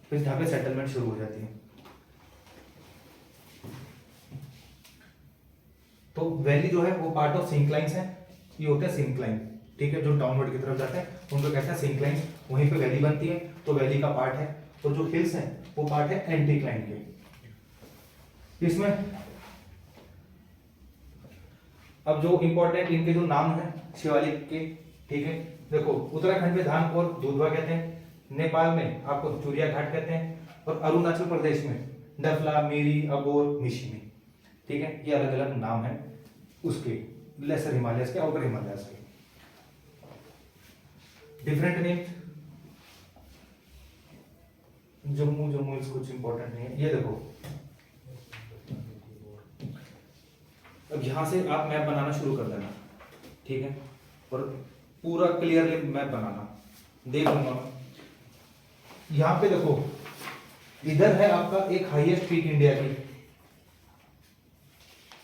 फिर जहाँ पे सेटलमेंट शुरू हो जाती है। तो वैली जो है वो पार्ट ऑफ सिंक्लाइंस है, ये होते हैं सिंक्लाइन, ठीक है, जो डाउनवर्ड की तरफ जाते हैं उनको कहते हैं सिंक्लाइन, वहीं पे वैली बनती है तो वैली का पार्ट है। और जो हिल्स हैं वो पार्ट है एंटीक्लाइन के। इसमें अब जो इंपॉर्टेंट इनके जो नाम है शिवालिक के, ठीक है, देखो उत्तराखंड में धान और दुधवा कहते हैं, नेपाल में आपको चूरिया घाट कहते हैं, और अरुणाचल प्रदेश में डफला, मेरी, अबोर, मिशिमी, ठीक है, ये अलग अलग नाम है उसके, लेसर हिमालयस के, आउटर हिमालयस के, डिफरेंट नेम। जम्मू जम्मू कुछ इंपॉर्टेंट नहीं है। ये देखो अब यहां से आप मैप बनाना शुरू कर देना, ठीक है, और पूरा क्लियरली मैप बनाना, देख लूंगा मैं। यहां पे देखो इधर है आपका एक हाईएस्ट पीक इंडिया की,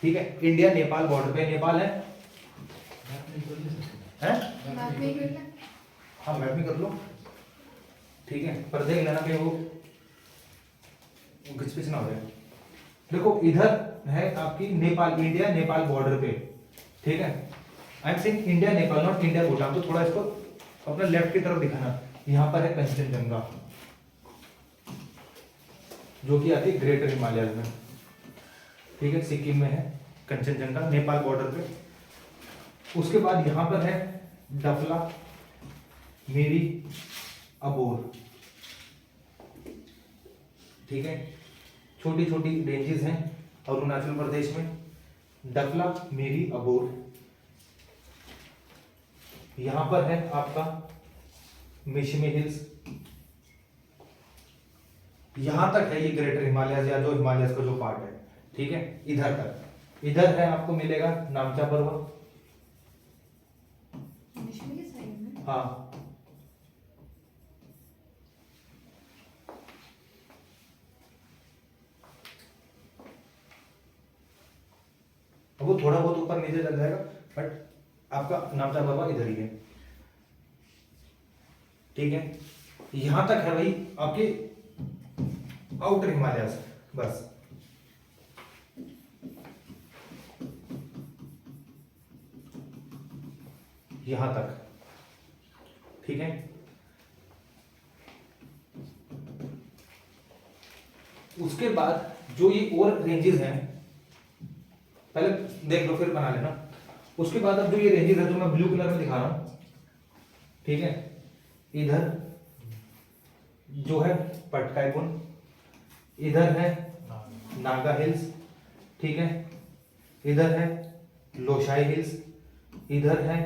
ठीक है, इंडिया नेपाल बॉर्डर पे नेपाल है, हैं? मैप नहीं करना। हाँ मैप भी कर लो, ठीक है, पर देख लेना कि वो घिच ना हो जाए। देखो इधर है आपकी नेपाल, इंडिया नेपाल बॉर्डर पे, ठीक है, I am saying India Nepal not India Bhutan, तो थोड़ा इसको अपने लेफ्ट की तरफ दिखाना। यहाँ पर है कंचनजंगा जो कि आती है ग्रेटर हिमालय में, ठीक है, सिक्किम में है कंचनजंगा नेपाल बॉर्डर पे। उसके बाद यहाँ पर है डफला, मेरी, अबोर, ठीक है, छोटी छोटी रेंजेस हैं अरुणाचल प्रदेश में, डफला, मेरी, अबोर। यहां पर है आपका मिशिमी हिल्स, यहां तक है ये ग्रेटर हिमालयस या जो हिमालयस का जो पार्ट है, ठीक है, इधर तक। इधर है आपको मिलेगा नामचा पर्वत, मिशिमी के साइड में। हाँ, वो थोड़ा बहुत ऊपर नीचे चल जाएगा, बट आपका नामचा पर्वत इधर ही है, ठीक है। यहां तक है भाई आपके आउटर हिमालयस, बस यहां तक, ठीक है। उसके बाद जो ये और रेंजेस हैं पहले देख लो फिर बना लेना। उसके बाद अब जो ये रेंजेस है जो मैं ब्लू कलर में दिखा रहा हूं, ठीक है, इधर जो है पटकाईपुन, इधर है नागा हिल्स, ठीक है, इधर है लोशाई हिल्स, इधर है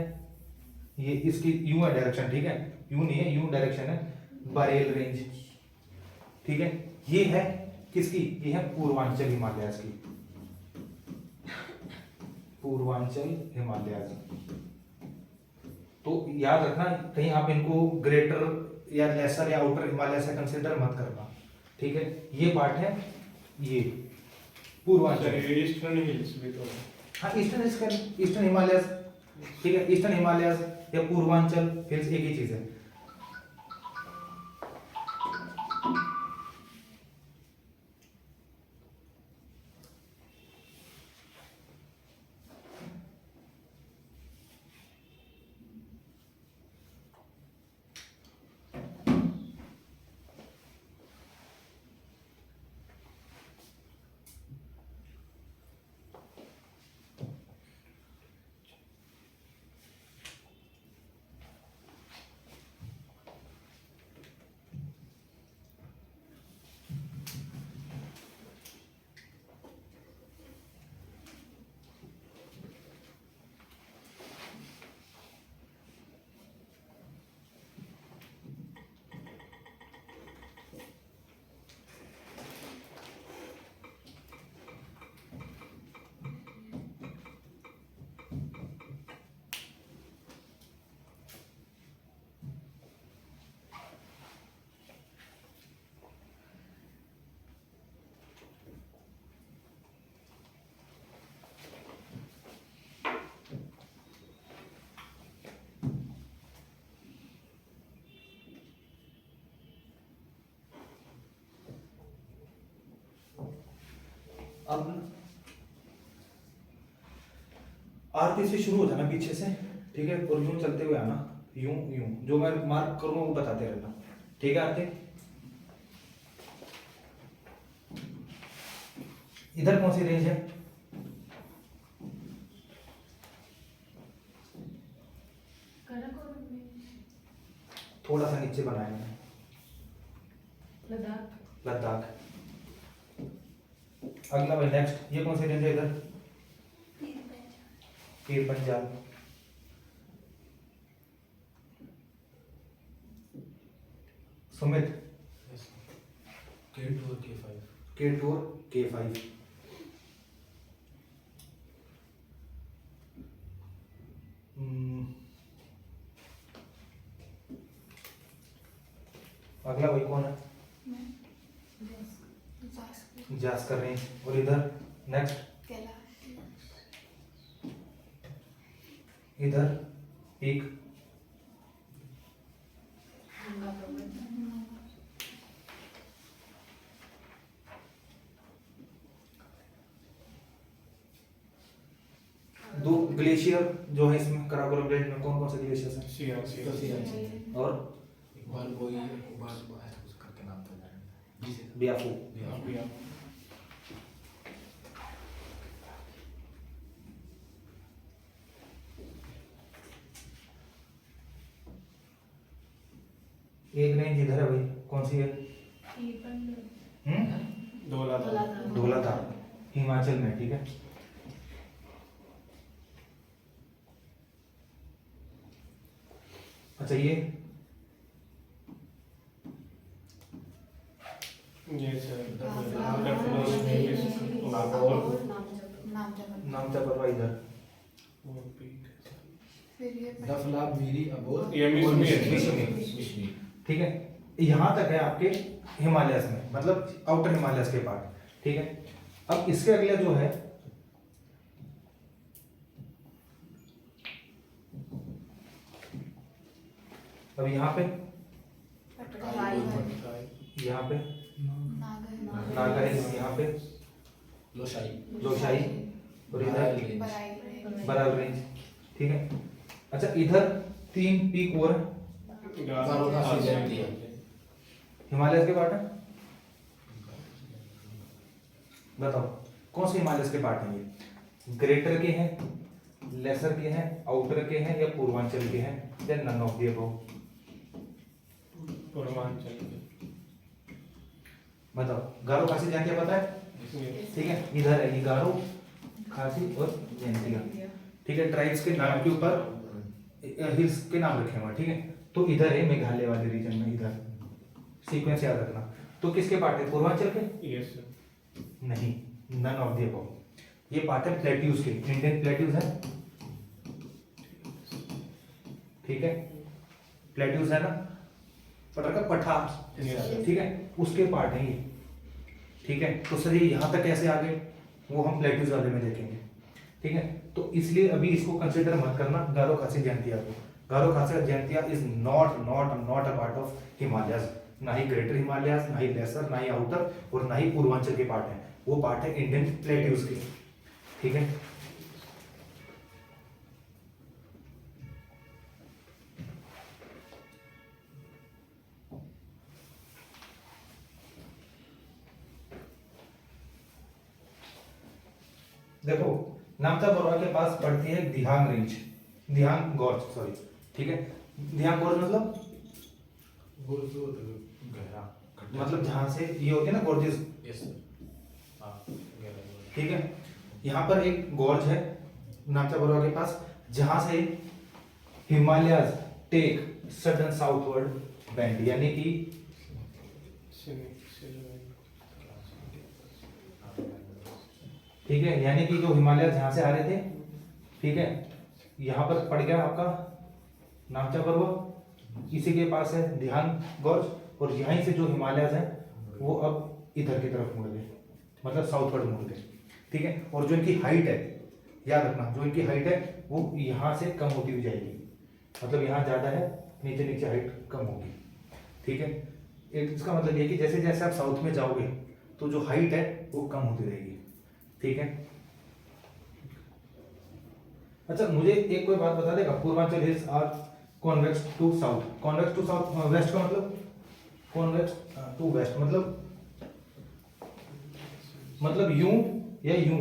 ये इसकी यू है डायरेक्शन, ठीक है, यू नहीं है, यू डायरेक्शन है, बरेल रेंज, ठीक है। ये है किसकी, ये है पूर्वांचल हिमालयस की, पूर्वांचल हिमालयस। तो याद रखना कहीं आप इनको ग्रेटर या लेसर या आउटर हिमालय से कंसीडर मत करना, ठीक है। ये पार्ट है ये पूर्वांचल, ईस्टर्न हिल्स भी तो है। हाँ ईस्टर्न हिमालयस, ठीक है, ईस्टर्न हिमालयस या पूर्वांचल हिल्स एक ही चीज है। अब आरती से शुरू हो जाना पीछे से, ठीक है, और यूं चलते हुए आना, यूं यूं, जो मैं मार्क करूंगा वो बताते रहना, ठीक है। आरती इधर कौन सी रेंज है? थोड़ा सा नीचे बनाया मैंने, लद्दाख। अगला भाई नेक्स्ट, ये कौन सी रेंज है इधर? पीर पंजाब। सुमित K2 और K5 K2 और K5। अगला भाई कौन है? जास्कर रेंज। और इधर नेक्स्ट कैलाश, इधर पीक, दो ग्लेशियर जो है इसमें कराकोरम रेंज में, कौन कौन से ग्लेशियर्स हैं? सियासी और इकबाल बोई, इकबाल ऐसा कुछ करके नाम था मेरा, जिसे बियाफू। बिया एक रेंज इधर है भाई, कौन सी है? धौलाधार, हिमाचल में, ठीक है। अच्छा ये सर नाम नामचा इधर, फिर ये दफलाब मीरी अबोर ये मिशमीर। मिशमीर। ठीक है। यहाँ तक है आपके हिमालयस में, मतलब आउटर हिमालयस के पार्ट, ठीक है। अब इसके अगले जो है अब यहाँ पे यहाँ पे नागा है, यहाँ पे लोशाई लोशाई, और इधर बराबर रेंज, ठीक है। अच्छा इधर 3 पीक और गारो का सीजन दिया हिमालयस के पार्ट है, बताओ कौन से हिमालयस के पार्ट हैं ये? ग्रेटर के हैं, लेसर के हैं, आउटर के हैं, या पूर्वांचल के हैं, या none of the above? Purvanchal बताओ। गारो खासी जयंतिया पता है, ठीक है। इधर है ये गारो खासी और जयंतिया, ठीक है। ट्राइब्स के नाम के ऊपर हिल्स के नाम रखे हुए, ठीक है। तो इधर है मेघालय वाले रीजन में, इधर सीक्वेंस याद रखना। तो किसके पार्ट है? पूर्वांचल के? Yes sir. नहीं, नन ऑफ द अबव। ये पार्ट है प्लेट्यूज के, इंडियन प्लेट्यूज है, ठीक है। प्लेट्यूज है ना, पठार, ठीक है, उसके पार्ट है ये, ठीक है। तो सर ये यहाँ तक कैसे आ गए, वो हम प्लेट्यूज वाले में देखेंगे, ठीक है। तो इसलिए अभी इसको कंसिडर मत करना गारो खासी जयंतिया को। गारो खासी Jaintia is not not not a part of Himalayas, ना ही ग्रेटर हिमालयस, ना ही लेसर, ना ही आउटर, और ना ही पूर्वांचल के पार्ट है। वो पार्ट है इंडियन प्लेट्यूज के, ठीक है। देखो नामचा बोरवा के पास पड़ती है दिहांग रेंज, दिहांग गॉर्ज, सॉरी, ठीक है। दिहांग गॉर्ज मतलब गहरा मतलब जहां से ये होती है ना गॉर्जेस, यस सर। हां गहरा, ठीक है। यहाँ पर एक गॉर्ज है नामचा बोरवा के पास, जहां से Himalayas take sudden southward bend, यानी कि ठीक है, यानी कि जो हिमालय यहाँ से आ रहे थे, ठीक है, यहाँ पर पड़ गया आपका नामचा पर्वत, इसी के पास है दिहांग गॉर्ज, और यहीं से जो हिमालयस हैं वो अब इधर की तरफ मुड़ गए, मतलब साउथवर्ड मुड़ गए, ठीक है। और जो इनकी हाइट है, याद रखना, जो इनकी हाइट है वो यहाँ से कम होती हुई जाएगी, मतलब यहाँ ज़्यादा है, नीचे नीचे हाइट कम होगी, ठीक है। एक इसका मतलब ये कि जैसे जैसे आप साउथ में जाओगे तो जो हाइट है वो कम होती रहेगी, ठीक है। अच्छा मुझे एक कोई बात बता देगा, Purvanchal hills are convex to south, convex to south west का मतलब, कॉन्वेक्स टू वेस्ट मतलब यूं या यूं,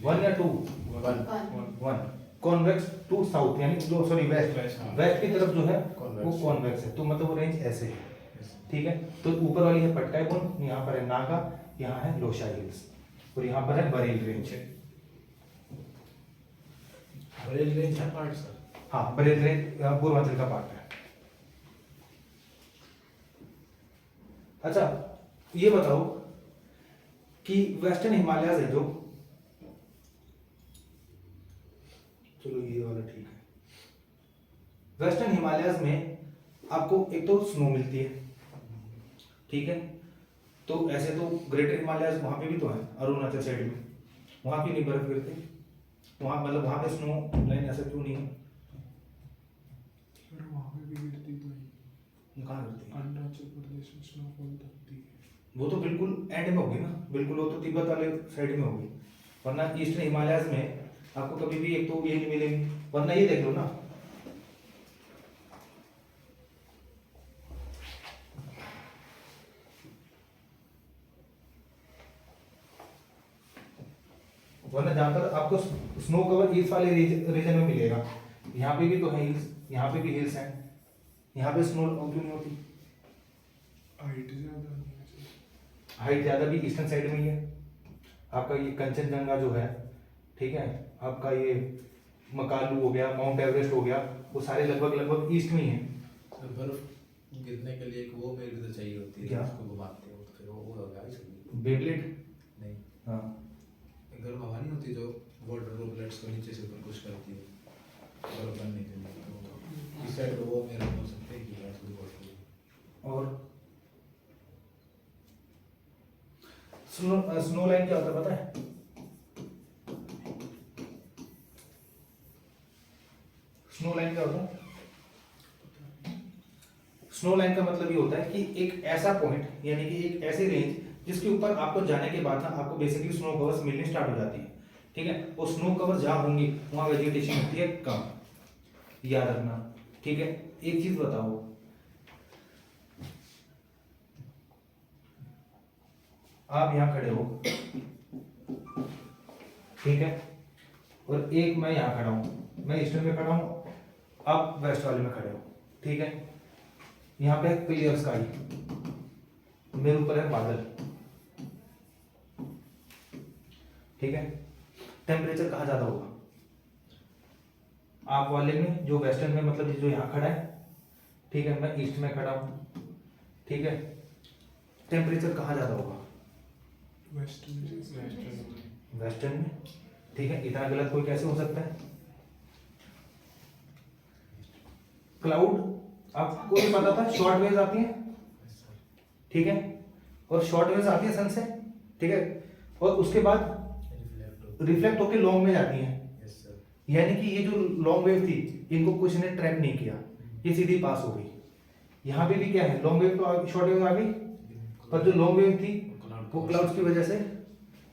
वन या two, one convex to south यानी जो सॉरी वेस्ट, वेस्ट की तरफ जो है वो कॉन्वेक्स है, तो मतलब वो रेंज ऐसे है, ठीक है। तो ऊपर वाली है पट्टाईपुर, यहाँ पर है नागा, यहाँ है लोशाई हिल्स और यहाँ पर है बरेली रेंज। बरेली रेंज है पार्ट सर? हाँ बरेली रेंज पूर्वांचल का पार्ट है। अच्छा ये बताओ कि वेस्टर्न हिमालयाज है जो, चलो ये वाला ठीक है, वेस्टर्न हिमालयाज में आपको एक तो स्नो मिलती है, ठीक है। तो ऐसे तो ग्रेटर हिमालयाज वहां पे भी तो है, अरुणाचल साइड में, वहां की नहीं बर्फ गिरती, वहां मतलब वहां पे स्नो लाइन ऐसा क्यों नहीं है? पर वहाँ पे भी गिरती तो है, कहाँ गिरती है? अरुणाचल प्रदेश में स्नोफॉल होती है। वो तो बिल्कुल एंड में होगी ना, बिल्कुल वो तो तिब्बत वाले साइड में होगी, वरना ईस्टर्न हिमालयाज में आपको कभी भी एक तो ये नहीं मिलेंगे, वरना ये देख लो ना, वरना जहाँ पर आपको स्नो कवर इस वाले रीजन में मिलेगा, यहाँ पे भी तो है हिल्स, यहाँ पे भी हिल्स हैं, यहाँ पे स्नो क्यों नहीं होती? हाइट ज़्यादा नहीं है। हाइट ज़्यादा भी ईस्टर्न साइड में ही है, आपका ये कंचनजंगा जो है, ठीक है, आपका ये मकालू हो गया, माउंट एवरेस्ट हो गया, वो सारे लगभग ईस्ट में ही है। सर बर्फ गिरने के लिए एक वो मेरे को तो चाहिए होती है, क्या? उसको घुमाते हो तो फिर वो होगा इसलिए। बेब्लेड? नहीं, हाँ एक गर्म हवा नहीं होती जो वाटर ड्रॉपलेट्स को नीचे से ऊपर पुश करती है बर्फ बनने के लिए, तो इस साइड वो मेरा हो सकता है कि यार थोड़ी बहुत। और स्नो लाइन क्या होता है पता है? स्नो लाइन क्या होता है? स्नो लाइन का मतलब ये होता है कि एक ऐसा पॉइंट यानी कि एक ऐसी रेंज जिसके ऊपर आपको जाने के बाद ना आपको बेसिकली स्नो कवर्स मिलनी स्टार्ट हो जाती है, ठीक है। और स्नो कवर जहां होंगी वहां वेजिटेशन होती है कम, याद रखना, ठीक है। एक चीज बताओ, आप यहां खड़े हो, ठीक है, और एक मैं यहां खड़ा हूं, मैं ईस्टर्न में खड़ा हूं, आप वेस्ट वाले में खड़े हो, ठीक है। यहाँ पे क्लियर स्काई, मेरे ऊपर है बादल, ठीक है। टेम्परेचर कहाँ ज्यादा होगा? आप वाले में जो वेस्टर्न में, मतलब जो यहाँ खड़ा है, ठीक है, मैं ईस्ट में खड़ा हूँ, ठीक है। टेम्परेचर कहाँ ज्यादा होगा? वेस्टर्न में, ठीक है। इतना गलत कोई कैसे हो सकता है? क्लाउड आपको भी पता था, शॉर्ट वेव्स आती है, ठीक है, और शॉर्ट वेव्स आती है सन से, ठीक है, और उसके बाद रिफ्लेक्ट होकर लॉन्ग में जाती है, यानी कि ये जो लॉन्ग वेव थी इनको कुछ ने ट्रैप नहीं किया, ये सीधी पास हो गई। यहाँ पे भी क्या है, लॉन्ग वेव तो शॉर्ट वेव आ गई, पर जो लॉन्ग वेव थी वो क्लाउड्स की वजह से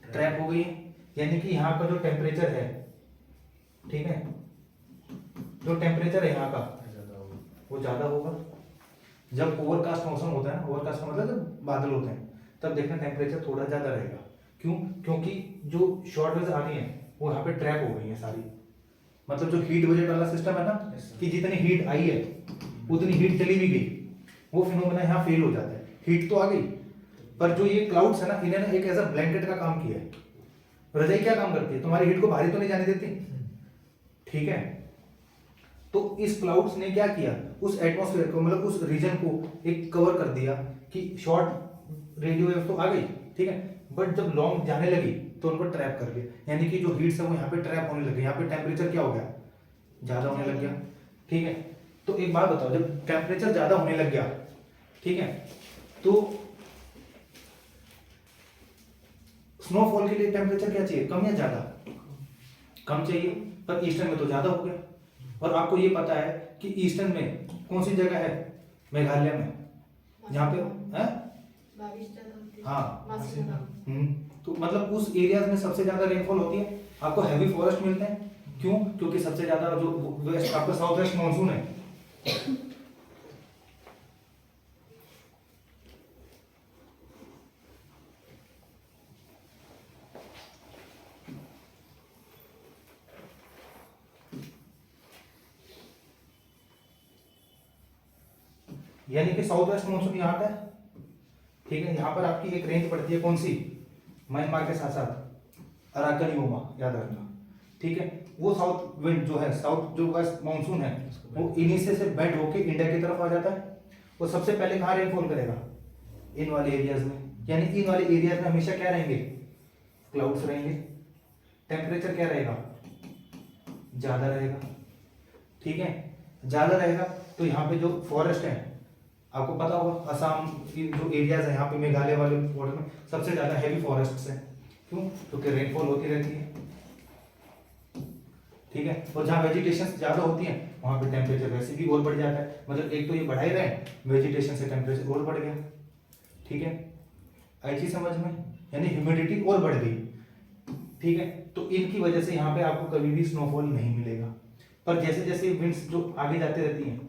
ट्रैप हो गई है, यानी कि यहाँ का जो टेम्परेचर है, ठीक है, जो टेम्परेचर है यहाँ का वो ज्यादा होगा। जब ओवरकास्ट मौसम होता है, ओवरकास्ट का मतलब जब बादल होते हैं, तब देखना टेम्परेचर थोड़ा ज्यादा रहेगा। क्यों? क्योंकि जो शॉर्ट वेव्स आ रही हैं वो यहाँ पे ट्रैप हो गई हैं सारी, मतलब जो हीट बजट वाला सिस्टम है ना, कि जितनी हीट आई है उतनी हीट चली भी गई, वो फिनोमेना यहाँ फेल हो जाता है। हीट तो आ गई, पर जो ये क्लाउड्स है ना, इन्हें ना एक ऐसा ब्लैंकेट का काम किया है। रजाई क्या काम करती है? तुम्हारी हीट को बाहर तो नहीं जाने देती, ठीक है। तो इस क्लाउड्स ने क्या किया, उस एटमॉस्फेयर को, मतलब उस रीजन को एक कवर कर दिया कि शॉर्ट रेडियो वेव तो आ गई, ठीक है, बट जब लॉन्ग जाने लगी तो उनको ट्रैप कर दिया, यानी कि जो हीट्स है वो यहाँ पे ट्रैप होने लगी, यहाँ पे टेम्परेचर क्या हो गया, ज्यादा होने लग गया, ठीक है। तो एक बात बताओ, जब टेम्परेचर ज्यादा होने लग गया, ठीक है, तो स्नोफॉल के लिए टेम्परेचर क्या चाहिए, कम या ज्यादा? कम चाहिए, पर ईस्टर्न में तो ज्यादा हो गया। और आपको ये पता है कि ईस्टर्न में कौन सी जगह है, मेघालय में, जहाँ पे है बारिश ज्यादा होती है। हाँ, मासिक तो तो मतलब उस एरियाज में सबसे ज्यादा रेनफॉल होती है, आपको हैवी फॉरेस्ट मिलते हैं। क्यों? क्योंकि सबसे ज्यादा जो वेस्ट आपका साउथ वेस्ट मानसून है, यानी कि साउथ वेस्ट मानसून यहाँ पे है, ठीक है। यहाँ पर आपकी एक रेंज पड़ती है, कौन सी? म्यांमार के साथ साथ अराकन योमा, याद रखना, ठीक है। वो साउथ विंड जो है, साउथ जो वेस्ट मानसून है, वो इन्हीं से बेंड होके इंडिया की तरफ आ जाता है। वो सबसे पहले कहाँ रेनफॉल करेगा? इन वाले एरियाज में। यानी इन वाले एरियाज में हमेशा क्या रहेंगे? क्लाउड्स रहेंगे। टेम्परेचर क्या रहेगा? ज्यादा रहेगा, ठीक है। ज्यादा रहेगा तो यहाँ पे जो फॉरेस्ट है, आपको पता होगा असम की जो एरियाज है, यहाँ पे मेघालय वाले बॉर्डर में सबसे ज्यादा हैवी फॉरेस्ट है। क्यों? क्योंकि रेनफॉल होती रहती है, ठीक है। और जहाँ वेजिटेशन ज्यादा होती है वहां पे टेम्परेचर वैसे भी और बढ़ जाता है। मतलब एक तो ये बढ़ा ही रहे, वेजिटेशन से टेम्परेचर और बढ़ गया, ठीक है। आई चीज समझ में? यानी ह्यूमिडिटी और बढ़ गई, ठीक है। तो इनकी वजह से यहाँ पे आपको कभी भी स्नोफॉल नहीं मिलेगा। पर जैसे जैसे विंड्स जो आगे जाती रहती हैं,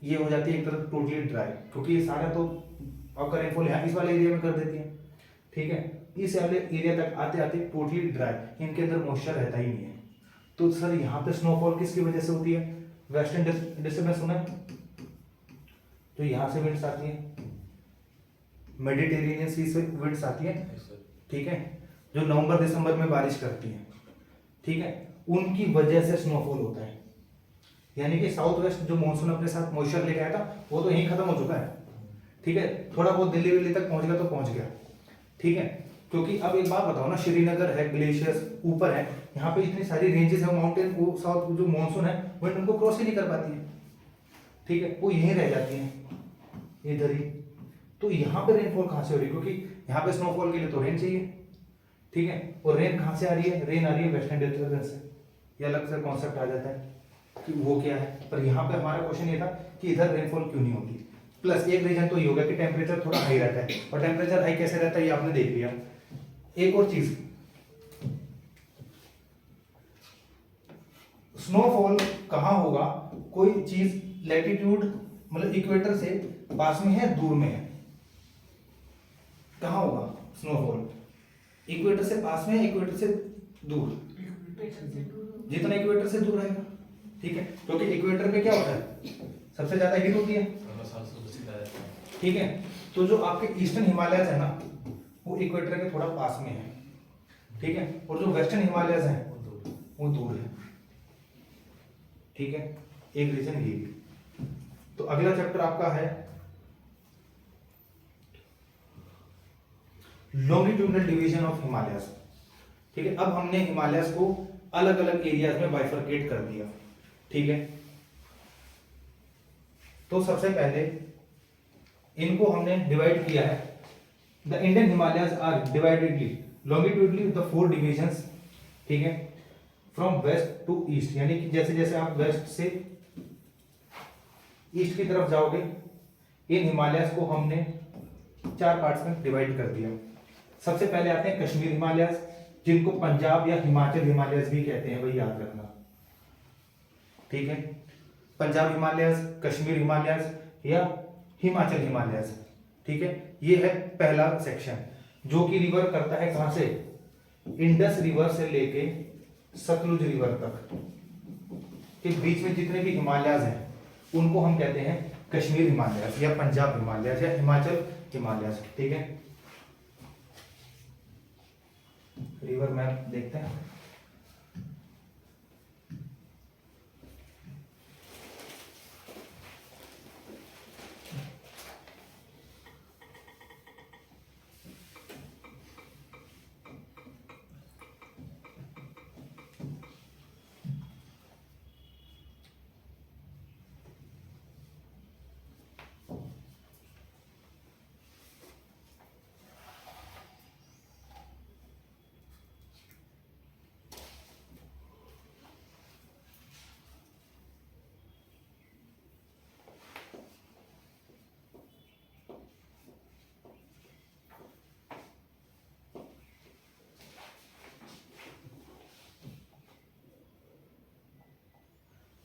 ये हो जाती है एक तरफ टोटली ड्राई, क्योंकि ये सारा तो आपका रेनफॉल यहाँ इस वाले एरिया में कर देती है, ठीक है। इस वाले एरिया तक आते आते टोटली ड्राई, इनके अंदर मॉइस्चर रहता ही नहीं है। तो सर यहाँ पे स्नोफॉल किसकी वजह से होती है? वेस्टर्न डिस्टर्बेंस होना है, तो यहाँ से विंड्स आती है, मेडिटेरेनियन सी से विंड्स आती है, ठीक है, जो नवंबर दिसंबर में बारिश करती है, ठीक है। उनकी वजह से स्नोफॉल होता है। यानी कि साउथ वेस्ट जो मॉनसून अपने साथ मॉइस्चर लेके आया था, वो तो यहीं खत्म हो चुका है, ठीक है। थोड़ा बहुत दिल्ली विल्ली तक पहुंच गया तो पहुंच गया, ठीक है। क्योंकि अब एक बात बताओ ना, श्रीनगर है, ग्लेशियर्स ऊपर है, यहाँ पे इतनी सारी रेंजेस है, माउंटेन, वो साउथ जो मॉनसून है वो उनको क्रॉस ही नहीं कर पाती है, ठीक है। वो यहीं रह जाती है इधर ही। तो यहाँ पे रेनफॉल कहाँ से हो रही है? क्योंकि यहाँ पे स्नोफॉल के लिए तो रेन चाहिए, ठीक है। और रेन कहाँ से आ रही है? रेन आ रही है वेस्टर्न डिस्टर्बेंस से। ये अलग से कॉन्सेप्ट आ जाता है कि वो क्या है। पर यहाँ पे हमारा क्वेश्चन ये था कि इधर रेनफॉल क्यों नहीं होती। प्लस एक रीजन तो ये होगा कि टेम्परेचर थोड़ा हाई रहता है, और टेम्परेचर हाई कैसे रहता है ये आपने देख लिया। एक और चीज, स्नोफॉल कहाँ होगा? कोई चीज लैटिट्यूड मतलब इक्वेटर से पास में है, दूर में है, कहाँ होगा स्नोफॉल? इक्वेटर से पास में है, इक्वेटर से दूर, जितना इक्वेटर से दूर रहेगा, ठीक है। क्योंकि इक्वेटर पे क्या होता है? सबसे ज्यादा हीट होती है, ठीक है। तो जो आपके ईस्टर्न हिमालयस है ना, वो इक्वेटर के थोड़ा पास में है, ठीक है। और जो वेस्टर्न हिमालयस है वो दूर है, ठीक है। एक रीजन ये भी। तो अगला चैप्टर आपका है लॉन्गिट्यूडनल डिवीजन ऑफ हिमालयस, ठीक है। अब हमने हिमालयस को अलग अलग एरियाज में बाइफरकेट कर दिया, ठीक है। तो सबसे पहले इनको हमने डिवाइड किया है। The Indian Himalayas are dividedly longitudinally the 4 divisions, ठीक है, फ्रॉम वेस्ट टू ईस्ट। यानी कि जैसे जैसे आप वेस्ट से ईस्ट की तरफ जाओगे, इन हिमालयस को हमने 4 पार्ट्स में डिवाइड कर दिया। सबसे पहले आते हैं कश्मीर हिमालयस, जिनको पंजाब या हिमाचल हिमालयस भी कहते हैं, वही याद रखना, ठीक है। पंजाब हिमालयस, कश्मीर हिमालयस या हिमाचल हिमालयस, ठीक है। ये है पहला सेक्शन, जो कि रिवर करता है कहां से? इंडस रिवर से लेके सतलुज रिवर तक के बीच में जितने भी हिमालयस हैं उनको हम कहते हैं कश्मीर हिमालयस या पंजाब हिमालयस या हिमाचल हिमालयस, ठीक है। रिवर मैप देखते हैं।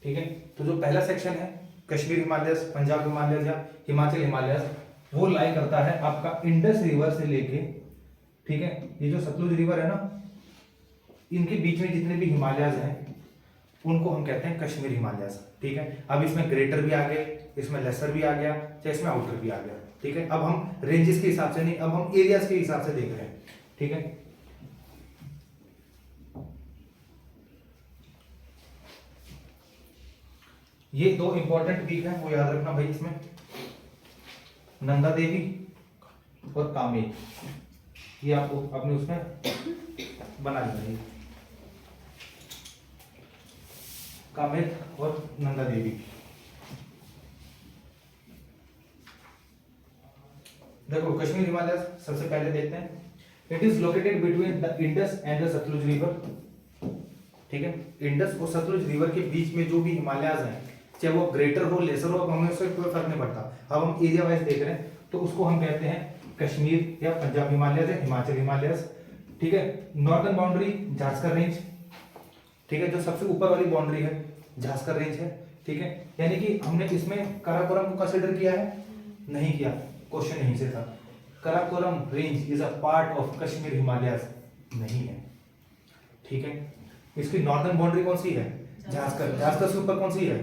ठीक है। तो जो पहला सेक्शन है कश्मीर हिमालयस, पंजाब हिमालयस या हिमाचल हिमालयस, वो लाई करता है आपका इंडस रिवर से लेके, ठीक है, ये जो सतलुज रिवर है ना, इनके बीच में जितने भी हिमालयस हैं उनको हम कहते हैं कश्मीर हिमालयस, ठीक है। अब इसमें ग्रेटर भी आ गए, इसमें लेसर भी आ गया, चाहे इसमें आउटर भी आ गया, ठीक है। अब हम रेंजेस के हिसाब से नहीं, अब हम एरियाज के हिसाब से देख रहे हैं, ठीक है। ये दो इंपॉर्टेंट पीक है, वो याद रखना भाई इसमें, नंदा देवी और कामेट, ये आपको अपने उसमें बना लेना है, कामेट और नंदा देवी। देखो कश्मीर हिमालय सबसे पहले देखते हैं। It is located between the Indus and the Sutlej river, ठीक है। इंडस और सतलुज रिवर के बीच में जो भी हिमालयाज हैं, चाहे वो ग्रेटर हो लेसर हो, हमें उससे कोई फर्क नहीं पड़ता। अब हम एरिया वाइज देख रहे हैं तो उसको हम कहते हैं कश्मीर या पंजाब हिमालयस या हिमाचल हिमालयस, ठीक है। नॉर्दर्न बाउंड्री झांसकर रेंज, ठीक है, जो सबसे ऊपर वाली बाउंड्री है झांसकर रेंज है, ठीक है। यानी कि हमने इसमें काराकोरम को कंसीडर किया है, नहीं किया, क्वेश्चन यहीं से था। Karakoram range is a part of Kashmir Himalayas, नहीं है, ठीक है। इसकी नॉर्दर्न बाउंड्री कौन सी है? झांसकर। झांसकर से ऊपर कौन सी है?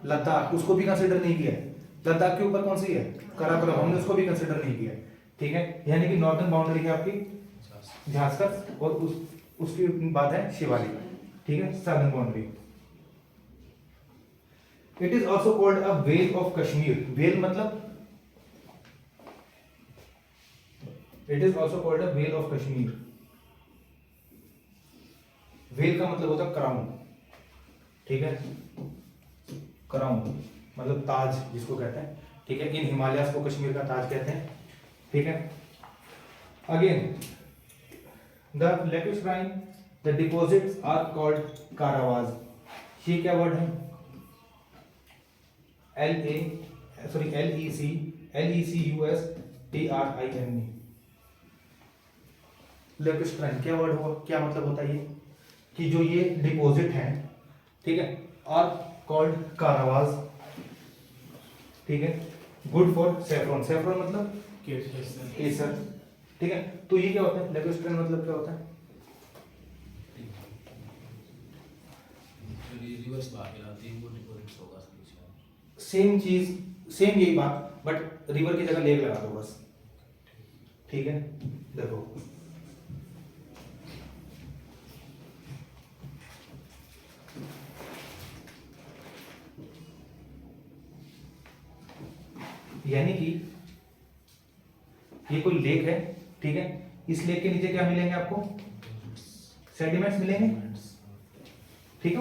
लद्दाख, उसको भी कंसीडर नहीं किया है। लद्दाख के ऊपर कौन सी है? काराकोरम, हमने उसको भी कंसीडर नहीं किया, ठीक है। यानी कि नॉर्दर्न बाउंड्री है आपकी झांसकर और उसके बाद है शिवालिक, ठीक है, southern boundary. It is also called a vale of Kashmir. Vale मतलब, it is also called a vale of Kashmir. Vale का मतलब होता है क्राउन, ठीक है, क्राउन मतलब ताज जिसको कहते हैं, ठीक है। इन हिमालयस को कश्मीर का ताज कहते हैं, ठीक है। Again the latest shrine, the deposits are called Karewas. ये क्या वर्ड है? LECUSTRINE। लेटेस्ट श्राइन क्या वर्ड हुआ, क्या मतलब होता है ये? कि जो ये डिपॉजिट हैं, ठीक है, आर कॉल्ड कारावाज, ठीक है। Good for saffron. सेफ्रॉन मतलब केसर, ठीक है। तो ये क्या होता है? लेकोस्ट्रेन मतलब क्या होता है? रिवर्स बात आती है, वो डिपॉजिट्स होगा शायद। सेम चीज, सेम यही बात, बट रिवर की जगह लेक लगा दो बस, ठीक है। देखो यानी कि ये कोई लेक है, ठीक है। इस लेक के नीचे क्या मिलेंगे आपको? सेडिमेंट्स मिलेंगे, ठीक है।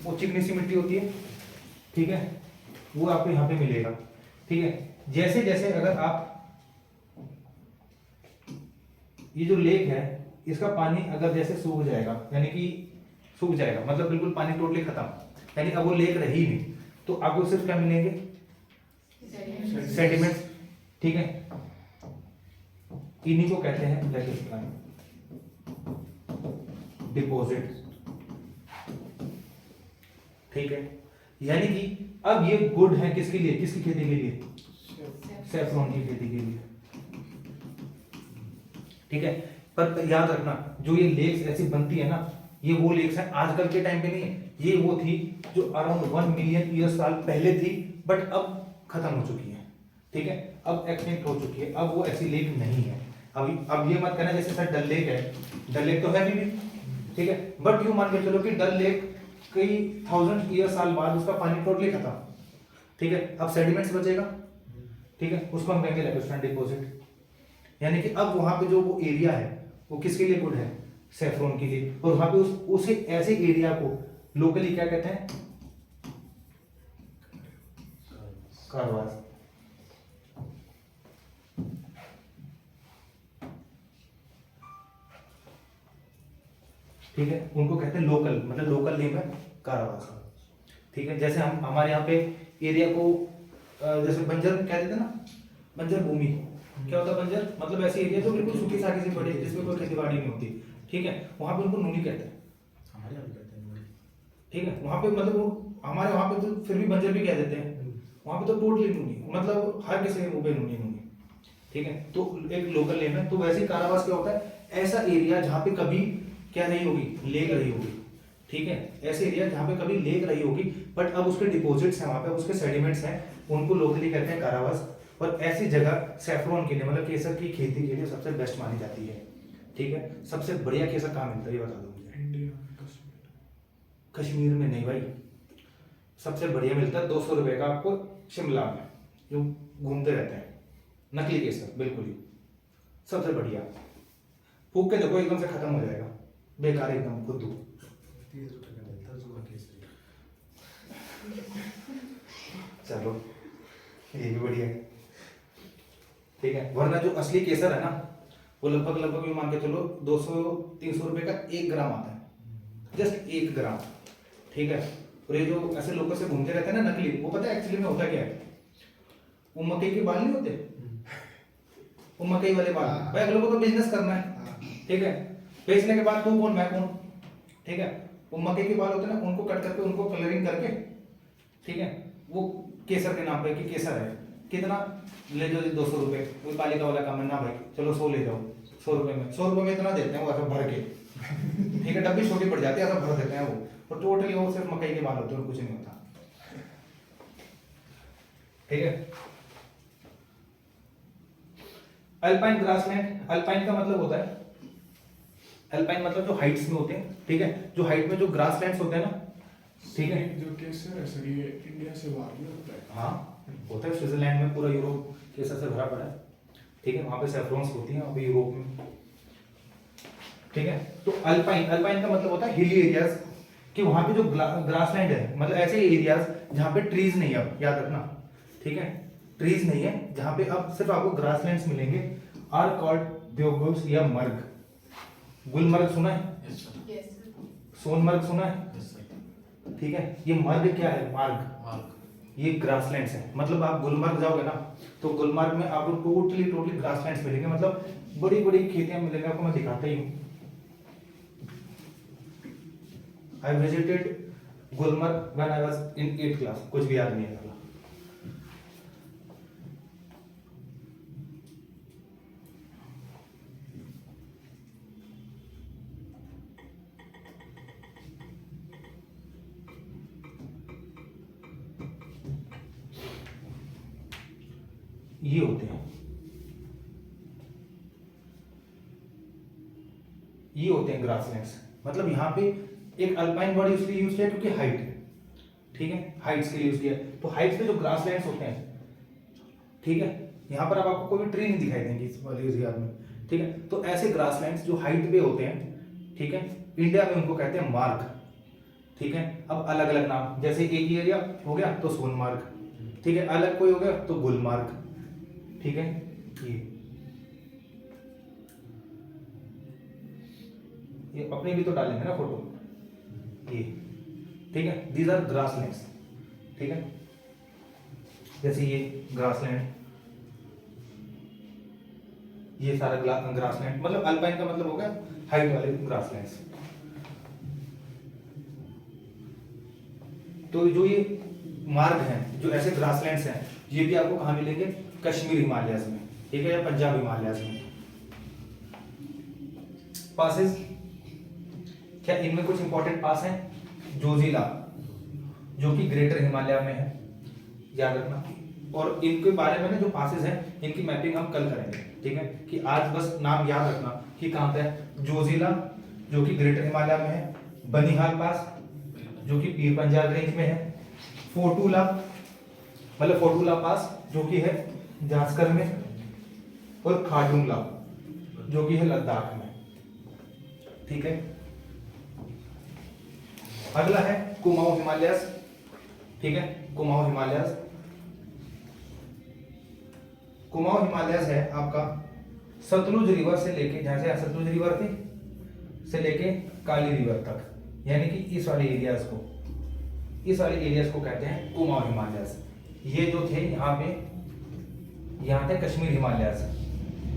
वो चिकनी सी मिट्टी होती है, ठीक है, वो आपको यहाँ पे मिलेगा, ठीक है। जैसे जैसे अगर आप ये जो लेक है इसका पानी अगर जैसे सूख जाएगा, यानी कि सूख जाएगा मतलब बिल्कुल पानी टोटली खत्म, यानी अब वो लेक रही नहीं, तो आपको सिर्फ क्या मिलेंगे? सेडिमेंट्स, ठीक है। इन्हीं को कहते हैं लेटेस्ट्राइन डिपॉजिट, ठीक है। यानी कि अब ये गुड है किसके लिए? किसकी खेती के लिए? सेफ्रॉन की खेती के लिए, ठीक है। पर याद रखना जो ये लेक्स ऐसी बनती है ना, ये वो लेक्स हैं आजकल के टाइम पे नहीं है, ये वो थी जो अराउंड 1 मिलियन ईयर साल पहले थी, बट अब खत्म हो चुकी है, ठीक है। अब एक्सटिंक्ट हो चुकी है, अब वो ऐसी लेक नहीं है। अब ये मत कहना जैसे सर डल लेक है, डल लेक तो है भी, ठीक है, बट यूं मान के चलो कि डल लेक कई 1000 ईयर साल बाद उसका पानी टोटली खत्म, ठीक है। अब सेडिमेंट्स बचेगा, ठीक है, उसको हम कहेंगे लेटेस्ट्राइन डिपॉजिट। यानी कि अब वहां पे जो वो एरिया है वो किसके लिए गुड है? सेफ्रॉन के लिए। और वहां पे उसे ऐसे एरिया को लोकली क्या कहते हैं? कारवाज, ठीक है, उनको कहते हैं लोकल, मतलब लोकल नेम है कारावास, ठीक है। जैसे हम हमारे यहाँ पे एरिया को जैसे बंजर कह देते ना, बंजर भूमि क्या होता है? बंजर मतलब ऐसी एरिया जो बिल्कुल सूखी साखी से पड़ी है, जिसमें कोई खेती बाड़ी नहीं होती, ठीक है, वहां पे उनको नूनी कहते हैं, हमारे यहाँ भी कहते हैं, ठीक है। वहां पे मतलब वो हमारे वहाँ पे तो फिर भी बंजर भी कह देते हैं, वहाँ पे तो टोटली नूनी, मतलब हर किसी के मुंह पे नूनी नूनी, ठीक है। तो एक लोकल नेम है। तो वैसे ही कारावास क्या होता है, ऐसा एरिया जहाँ पे कभी क्या नहीं होगी, लेक रही होगी, ठीक है। ऐसे एरिया जहाँ पे कभी लेक रही होगी बट अब उसके डिपॉजिट्स हैं वहाँ पे, उसके सेडिमेंट्स हैं, उनको लोकली कहते हैं कारावास। और ऐसी जगह सैफरॉन के लिए मतलब केसर की खेती के लिए सबसे बेस्ट मानी जाती है, ठीक है। सबसे बढ़िया केसर कहाँ मिलता है ये बता दो मुझे। इंडिया, कश्मीर। कश्मीर में नहीं भाई, सबसे बढ़िया मिलता है 200 रुपए का आपको शिमला में, जो घूमते रहते हैं, नकली केसर बिल्कुल ही सबसे बढ़िया। फूक के देखो एकदम से खत्म हो जाएगा, बेकार एकदम खुद। 30 रुपए का मिलता है जुआ केसरी। चलो ये भी बढ़िया है, ठीक है। वरना जो असली केसर है ना वो लगभग मान के चलो 200-300 रुपए का 1 ग्राम आता है, जस्ट 1 ग्राम, ठीक है। और ये जो ऐसे लोगों से घूमते रहते हैं ना नकली, वो पता है एक्चुअली में होता क्या है, वो मकई के बाल नहीं होते, वो मकई वाले बाल भाई अगले को तो बिजनेस करना है, ठीक है। बेचने के बाद तू कौन मैं कौन, ठीक है। वो मकई के बाल होते हैं ना, उनको कट करके उनको कलरिंग करके, ठीक है, वो केसर के नाम पे कि केसर है, कितना ले जाओ 200 रुपए, वो पालिका वाला काम है ना भाई, चलो 100 ले जाओ, 100 रुपए में, 100 रुपए में इतना देते हैं वो ऐसा भर के, ठीक है। डब्बी छोटी पड़ जाती है, ऐसा भर देते हैं वो, और टोटली वो सिर्फ मकई के बाल होते हैं और कुछ नहीं होता, ठीक है। अल्पाइन ग्रासलैंड, अल्पाइन का मतलब होता है, अल्पाइन मतलब जो हाइट्स में होते हैं, ठीक है, जो हाइट में जो ग्रासलैंड्स होते हैं ना, ठीक है। जो केसर है सर ये इंडिया से बाहर भी होता है। हाँ होता है, स्विट्जरलैंड में पूरा यूरोप केसर से भरा पड़ा है, ठीक है। वहाँ पे सैफ्रॉन्स होती हैं वहाँ पे यूरोप में, ठीक है। तो अल्पाइन, अल्पाइन का मतलब होता है हिली एरियाज, कि वहाँ पे जो ग्रासलैंड है मतलब ऐसे एरियाज जहाँ पे ट्रीज नहीं है, अब याद रखना, ठीक है। ट्रीज नहीं है जहाँ पे अब सिर्फ आपको ग्रासलैंड्स मिलेंगे, आर कॉल्ड ब्योगुल्स या मर्ग। गुलमर्ग सुना है, यस सर। यस सोनमर्ग सुना है, यस सर। ठीक है। ये मर्ग क्या है, मार्ग, मार्क। ये ग्रासलैंड्स है। मतलब आप गुलमर्ग जाओगे ना तो गुलमर्ग में आपको टोटली ग्रासलैंड्स मिलेंगे, मतलब बड़ी बड़ी खेतियां मिलेंगे आपको, मैं दिखाता ही हूँ। I visited Gulmarg when I was in 8th class, कुछ भी याद नहीं है। ये होते हैं, ये होते हैं ग्रासलैंड्स। मतलब यहाँ पे एक अल्पाइन वर्ड इसलिए यूज किया क्योंकि हाइट है, ठीक है, हाइट्स के लिए यूज किया। तो हाइट्स पे जो ग्रासलैंड्स होते हैं, ठीक है, यहाँ पर अब आपको कोई भी ट्री नहीं दिखाई देंगी इस वाले एरिया में, ठीक है। तो ऐसे ग्रासलैंड्स जो हाइट पे होते हैं, ठीक है, इंडिया में उनको कहते हैं मार्ग, ठीक है। अब अलग अलग नाम, जैसे एक ही एरिया हो गया तो सोनमार्ग, ठीक है, अलग कोई हो गया तो गुलमार्ग, ठीक है। ये अपने भी तो डालेंगे ना फोटो, ये ठीक है। दीज आर ग्रासलैंड्स, ठीक है। जैसे ये ग्रासलैंड, ये सारा ग्रासलैंड, मतलब अल्पाइन का मतलब हो गया हाइट वाले ग्रासलैंड्स। तो जो ये मार्ग हैं, जो ऐसे ग्रासलैंड्स हैं, ये भी आपको कहाँ मिलेंगे, कश्मीर हिमालयाज में, ठीक है, या पंजाब हिमालयाज में। पासेस, क्या इनमें कुछ इंपॉर्टेंट पास हैं? जोजिला जो कि ग्रेटर हिमालय में है, याद रखना। और इनके बारे में ना जो पासेस हैं इनकी मैपिंग हम कल करेंगे, ठीक है। कि आज बस नाम याद रखना कि कहाँ पे है। जोजिला जो कि ग्रेटर हिमालय में है, बनिहाल पास जो कि पीर पंजाब रेंज में है, फोटूला मतलब फोटूला पास जो कि है जास्कर में, और खाटुंगला जो कि है लद्दाख में, ठीक है। अगला है कुमाऊं हिमालयस, ठीक है, कुमाऊं हिमालयस। कुमाऊं हिमालयस है आपका सतलुज रिवर से लेके, जहां से सतलुज रिवर थी से लेके काली रिवर तक, यानी कि इस वाले एरियाज को, इस वाले एरियाज को कहते हैं कुमाऊं हिमालयस। ये जो थे यहाँ पे, यहाँ थे कश्मीर हिमालयस,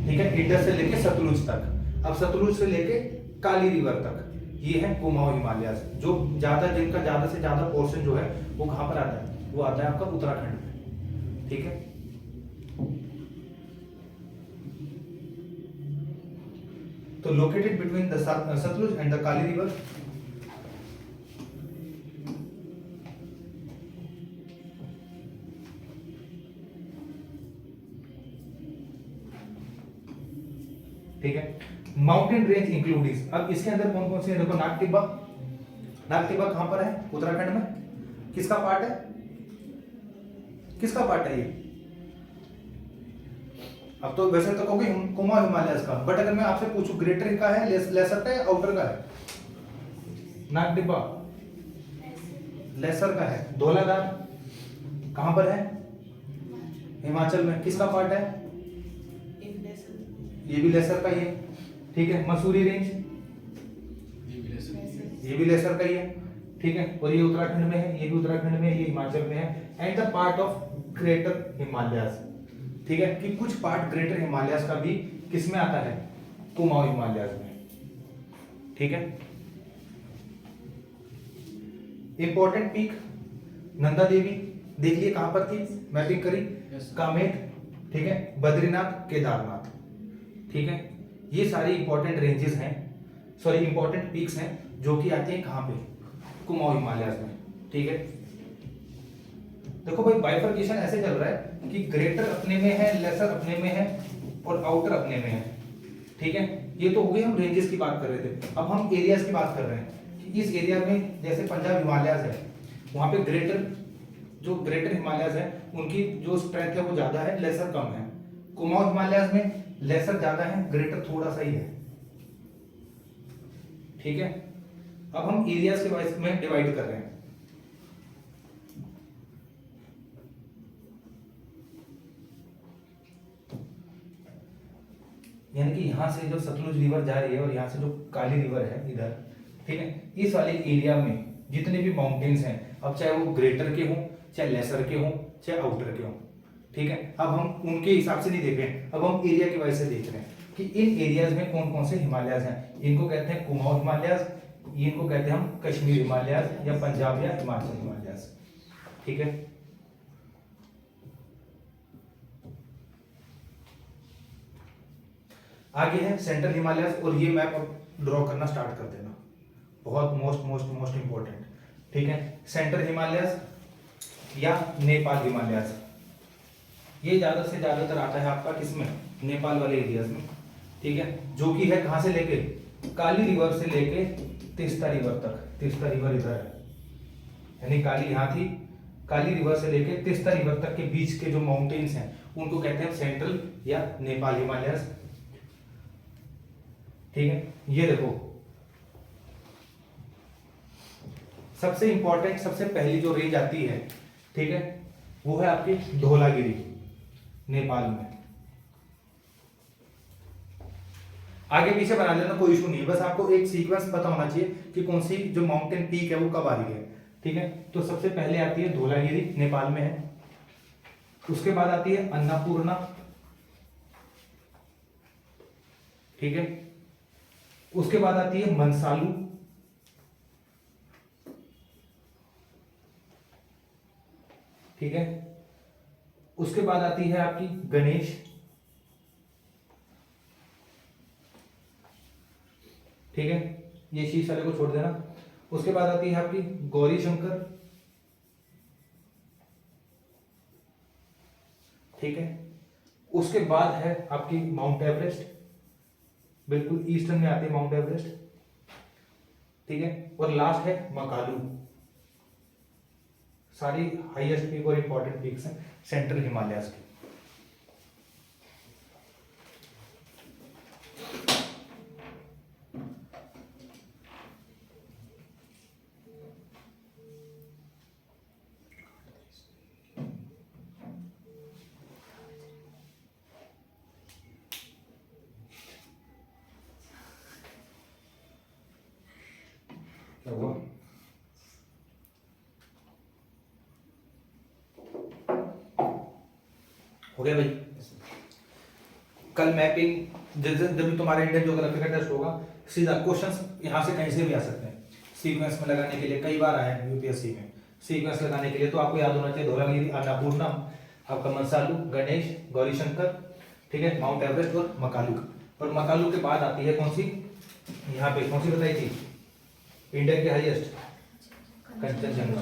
ठीक है, इंडस से लेके सतलुज तक। अब सतलुज से लेके काली रिवर तक, ये है कुमाऊं हिमालयाज, जो ज्यादा जिनका ज्यादा से ज्यादा पोर्शन जो है वो कहाँ पर आता है, वो आता है आपका उत्तराखंड में। ठीक है, तो located between the Sutlej and the Kali river, ठीक है। माउंटेन रेंज इंक्लूड, अब इसके अंदर कौन कौन से हैं, देखो नाग टिब्बा, नाग टिब्बा कहां पर है, उत्तराखंड में। किसका पार्ट है, किसका पार्ट है ये, अब तो वैसे तो कहोगे कुमाऊं हिमालयस का, बट अगर मैं आपसे पूछूं ग्रेटर का है, लेसर का है, आउटर का है, नाग टिब्बा लेसर का है। धौलाधार कहां पर है, हिमाचल में, किसका पार्ट है, ये भी लेसर का ही है। ठीक है, मसूरी रेंज ये भी लेसर का ही है। ठीक है, और ये उत्तराखंड में है, ये भी उत्तराखंड में है, ये हिमाचल में है। And the part of greater Himalayas, ठीक है, कि कुछ पार्ट ग्रेटर हिमालयास का भी किस में आता है, कुमाऊं हिमालयास में। ठीक है, इंपॉर्टेंट पीक नंदा देवी देख लिए कहां पर थी, मैपिंग करी, कामेट, ठीक है, बद्रीनाथ, केदारनाथ। ठीक है, ये सारी इंपॉर्टेंट रेंजेस हैं, सॉरी इंपॉर्टेंट पीक्स हैं जो कि आते हैं कहां पे, कुमाऊं हिमालयास में। ठीक है, देखो भाई बाइफर्केशन ऐसे चल रहा है कि ग्रेटर अपने में है, लेसर अपने में है और आउटर अपने में है। ठीक है, ये तो हो गई, हम रेंजेस की बात कर रहे थे। अब हम एरियाज की बात कर रहे हैं कि इस एरिया में जैसे पंजाब हिमालयाज है, वहां पे ग्रेटर जो ग्रेटर हिमालयाज है उनकी जो स्ट्रेंथ है वो ज्यादा है, लेसर कम है। कुमाऊं हिमालयाज में लेसर ज्यादा है, ग्रेटर थोड़ा सा ही है। ठीक है, अब हम एरियाज के वाइज में डिवाइड कर रहे हैं। यानी कि यहां से जो सतलुज रिवर जा रही है और यहां से जो काली रिवर है इधर, ठीक है, इस वाले एरिया में जितने भी माउंटेन्स हैं, अब चाहे वो ग्रेटर के हों, चाहे लेसर के हों, चाहे आउटर के हों, ठीक है, अब हम उनके हिसाब से नहीं देख रहे हैं, अब हम एरिया के वाइज से देख रहे हैं कि इन एरियाज में कौन कौन से हिमालयाज हैं। इनको कहते हैं कुमाऊं हिमालयाज, इनको कहते हैं हम कश्मीर हिमालयाज या पंजाब या हिमाचल हिमालयाज। ठीक है, आगे है सेंट्रल हिमालयाज, और ये मैप अब ड्रॉ करना स्टार्ट कर देना, बहुत मोस्ट मोस्ट मोस्ट इंपॉर्टेंट। ठीक है, सेंट्रल हिमालयाज या नेपाल हिमालयाज, ये ज्यादा से ज्यादातर आता है आपका किसमें, नेपाल वाले एरियाज में। ठीक है, जो कि है कहां से लेके, काली रिवर से लेके तीस्ता रिवर तक। तीस्ता रिवर इधर है, यानी काली यहां थी, काली रिवर से लेके तीस्ता रिवर तक के बीच के जो माउंटेन्स हैं उनको कहते हैं सेंट्रल या नेपाल हिमालयाज। ठीक है, ये देखो सबसे इंपॉर्टेंट, सबसे पहली जो रेंज आती है, ठीक है, वो है आपकी धौलागिरी नेपाल में। आगे पीछे बना लेना, कोई इशू नहीं है, बस आपको एक सीक्वेंस पता होना चाहिए कि कौन सी जो माउंटेन पीक है वो कब आ रही है। ठीक है, तो सबसे पहले आती है धौलागिरी, नेपाल में है। उसके बाद आती है अन्नपूर्णा, ठीक है, उसके बाद आती है मनसालू, ठीक है, उसके बाद आती है आपकी गणेश, ठीक है, ये शीश वाले को छोड़ देना। उसके बाद आती है आपकी गौरी शंकर, ठीक है, उसके बाद है आपकी माउंट एवरेस्ट, बिल्कुल ईस्टर्न में आती है माउंट एवरेस्ट, ठीक है, और लास्ट है मकालू। सारी हाईएस्ट पीक और इंपॉर्टेंट पीक्स हैं सेंट्रल हिमालयाज की। क्या हुआ? हो गया भाई। कल मैपिंग जब भी तुम्हारा इंडियन ज्योग्राफी का टेस्ट होगा सीधा क्वेश्चंस यहाँ से कहीं से भी आ सकते हैं सीक्वेंस में लगाने के लिए, कई बार आए हैं यूपीएससी में सीक्वेंस लगाने के लिए। तो आपको याद होना चाहिए धौलागिरी, अन्नपूर्णा, आपका मनसालू, गणेश, गौरीशंकर, ठीक है, माउंट एवरेस्ट और मकालू। और मकालू के बाद आती है कौन सी, यहाँ पे कौन सी बताई थी, इंडिया के हाईएस्ट कंचनजंगा,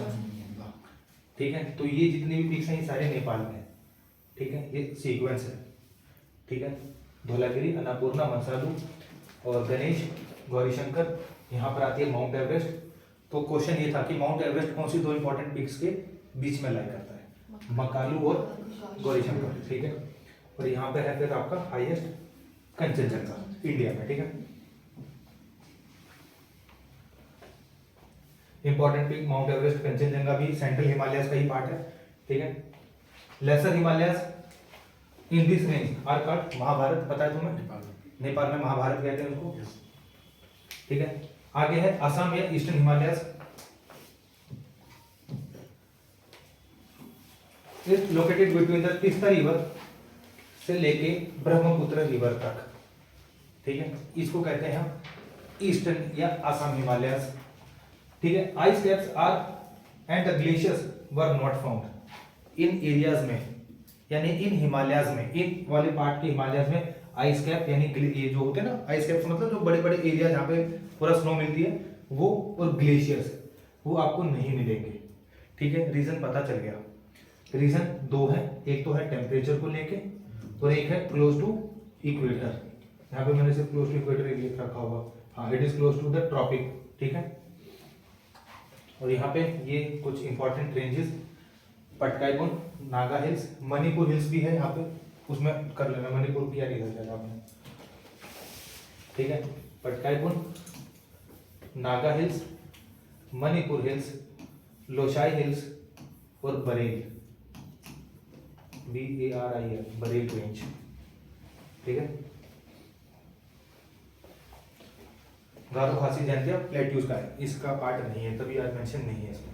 ठीक है। तो ये जितने भी पीक्स हैं ये सारे नेपाल में है, ठीक है, ये सीक्वेंस है, ठीक है। धौलागिरी, अन्नपूर्णा, मनसालू और गणेश, गौरीशंकर, यहाँ पर आती है माउंट एवरेस्ट। तो क्वेश्चन ये था कि माउंट एवरेस्ट कौन सी दो इंपॉर्टेंट पीक्स के बीच में लाई करता है, मकालू और गौरीशंकर, ठीक है। और यहाँ पे है फिर आपका हाईएस्ट कंचनजंगा इंडिया में, ठीक है। Important peak mount Everest, Kanchenjunga भी सेंट्रल हिमालयस का ही पार्ट है, ठीक है। Lesser Himalayas in this range are called Mahabharat, पता है तुम्हें, नेपाल में महाभारत कहते हैं उसको, ठीक है। आगे है असम या eastern Himalayas, is located between the Teesta river से लेके ब्रह्मपुत्र रिवर तक, ठीक है। इसको कहते हैं हम ईस्टर्न या असम हिमालयस, ठीक है। Ice caps are and the glaciers were not found in areas में, यानी इन हिमालयस में, इन वाले पार्ट के हिमालयस में आइस कैप यानी ये जो होते हैं ना आइस कैप्स, मतलब जो बड़े बड़े एरिया जहाँ पे पूरा स्नो मिलती है वो, और ग्लेशियर्स वो आपको नहीं मिलेंगे, ठीक है। रीजन पता चल गया, रीजन दो है, एक तो है टेम्परेचर को लेके और एक है क्लोज टू इक्वेटर। यहाँ पे मैंने सिर्फ क्लोज टू इक्वेटर लिख रखा होगा, हाँ, it is close to the tropic, ठीक है। और यहाँ पे ये कुछ important ranges, Patkaipur, Naga hills, Manipur hills भी है यहाँ पे, उसमें कर लेना, मणिपुर किया नहीं था आपने, ठीक है। Patkaipur, Naga hills, Manipur hills, Lushai hills और बरेल, BARIL, बरेल रेंज, ठीक है। गारो खासी जयंतिया प्लेट्यूज का है, इसका पार्ट नहीं है, तभी आज मेंशन नहीं है इसमें।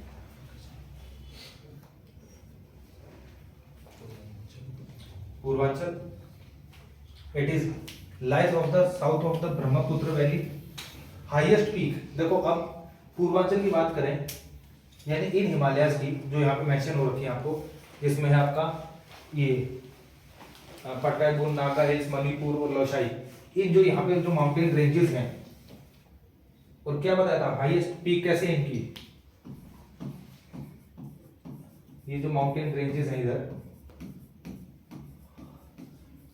Purvanchal, it is lies of the south of the Brahmaputra valley, highest peak. देखो अब पूर्वांचल की बात करें, यानी इन हिमालयस की जो यहाँ पे मेंशन हो रखी है आपको, इसमें है आपका ये पटकाईपुर, नागा हिल्स, मणिपुर और लोशाई, इन जो यहाँ पे जो माउंटेन रेंजेस हैं। और क्या बताया था हाईएस्ट पीक कैसे है इनकी, ये जो माउंटेन रेंजेस हैं इधर,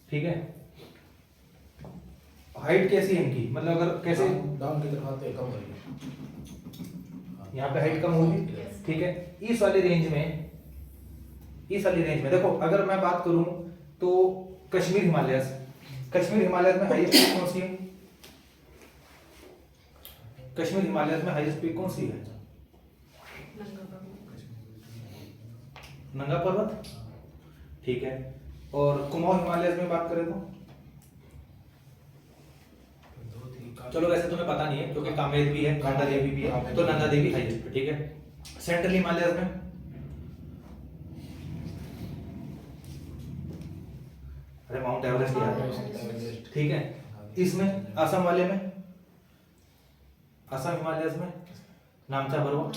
ठीक है, हाइट कैसी है इनकी, मतलब अगर कैसे डाउन की तरफ आते हैं कम होगी, यहाँ पे हाइट कम होगी, ठीक है। इस वाले रेंज में, इस वाली रेंज में देखो, अगर मैं बात करूं तो कश्मीर हिमालयस, कश्मीर हिमालयस में हाईएस्ट पीक कौन सी है, कश्मीर हिमालयस में हाईएस्ट पीक कौन सी है, नंगा पर्वत, ठीक है। और कुमाऊं हिमालयस में बात करें तो, चलो वैसे तुम्हें पता नहीं है क्योंकि कामेर भी है, नंदा देवी भी है, तो नंदा देवी हाईएस्ट पे, ठीक है। सेंट्रल हिमालयस में अरे माउंट एवरेस्ट है, ठीक है। इसमें असम वाले में, असम हिमालयस में नामचा बरवा,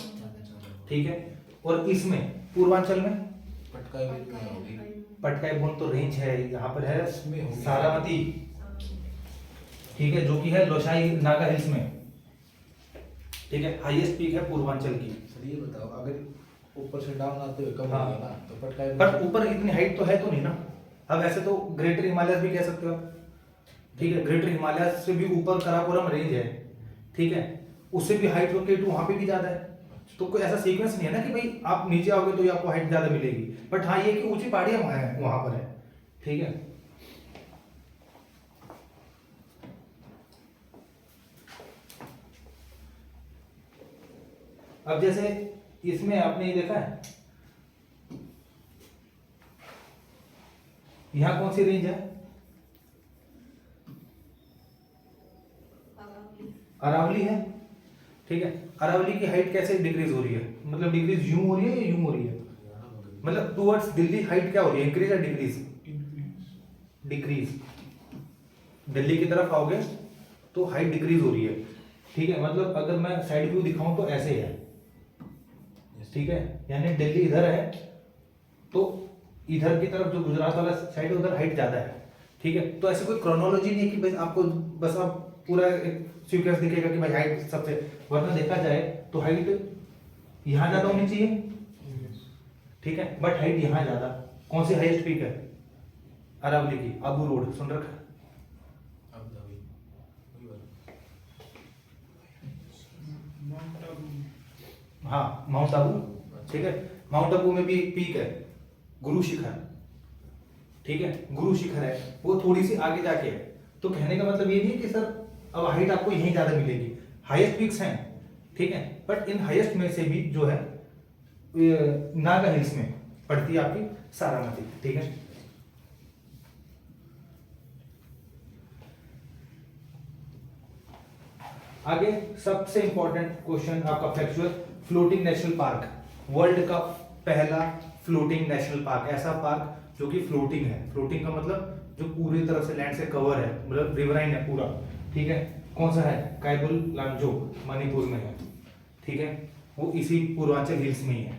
ठीक है। और इसमें पूर्वांचल में पटकाईपुर तो रेंज है, यहाँ पर है सारावती, ठीक है, जो कि है लोशाई नागा हिल्स में, ठीक है। हाईएस्ट पीक है पूर्वांचल की। सर ये बताओ, अगर ऊपर से डाउन आते हुए कम हाँ। होगा ना, तो पटकाई पर ऊपर इतनी हाइट तो है तो नहीं ना। अब ऐसे तो ग्रेटर हिमालयस भी कह सकते हो, ठीक है, ग्रेटर हिमालयस से भी ऊपर कराकोरम रेंज है, ठीक है, उससे भी हाइट लोकेट वहां पे भी ज्यादा है। तो कोई ऐसा सीक्वेंस नहीं है ना कि भाई आप नीचे आओगे तो आपको हाइट ज्यादा मिलेगी, बट हाँ ये कि ऊंची पहाड़ियां वहां पर है, ठीक है। अब जैसे इसमें आपने ये देखा है, यहां कौन सी रेंज है, अरावली है, ठीक है। अरावली की हाइट कैसे डिक्रीज हो रही है, मतलब डिक्रीज यूं हो रही है या यूं हो रही है, मतलब टुवर्ड्स दिल्ली हाइट क्या हो रही है, इंक्रीज या डिक्रीज, डिक्रीज। दिल्ली की तरफ आओगे तो हाइट डिक्रीज हो रही है, ठीक है। मतलब अगर मैं साइड व्यू दिखाऊं तो ऐसे है, ठीक है, यानी दिल्ली इधर है तो इधर की तरफ जो गुजरात वाला साइड है उधर हाइट ज्यादा है, ठीक है। तो ऐसी कोई क्रोनोलॉजी नहीं है कि बस आपको बस आप पूरा एक सीक्वेंस दिखेगा कि भाई हाइट सबसे, वरना देखा जाए तो हाइट यहाँ ज्यादा होनी चाहिए, ठीक है, बट हाइट यहाँ ज्यादा। कौन सी हाईएस्ट पीक है? अरावली की आबू रोड, सुन रखा है? अब दबी वही वाला। माउंट आबू। हाँ, माउंट आबू, ठीक है। माउंट आबू में भी एक पीक है गुरु शिखर, ठीक है, गुरु शिखर है, वो थोड़ी सी आगे जाके है। तो कहने का मतलब ये नहीं है कि सर अब हाइट आपको यहीं ज्यादा मिलेगी, हाईएस्ट पीक्स हैं, ठीक है, बट इन हाईएस्ट में से भी जो है नागा हिल्स में पड़ती है आपकी सारामती, ठीक है। आगे सबसे इंपॉर्टेंट क्वेश्चन आपका factual, floating national park, world का पहला फ्लोटिंग नेशनल पार्क, ऐसा पार्क जो कि फ्लोटिंग है। फ्लोटिंग का मतलब जो पूरी तरह से लैंड से कवर है, मतलब रिवराइन है पूरा, ठीक है। कौन सा है? कायबुल लामजो, मणिपुर में है, ठीक है, वो इसी पूर्वांचल हिल्स में ही है।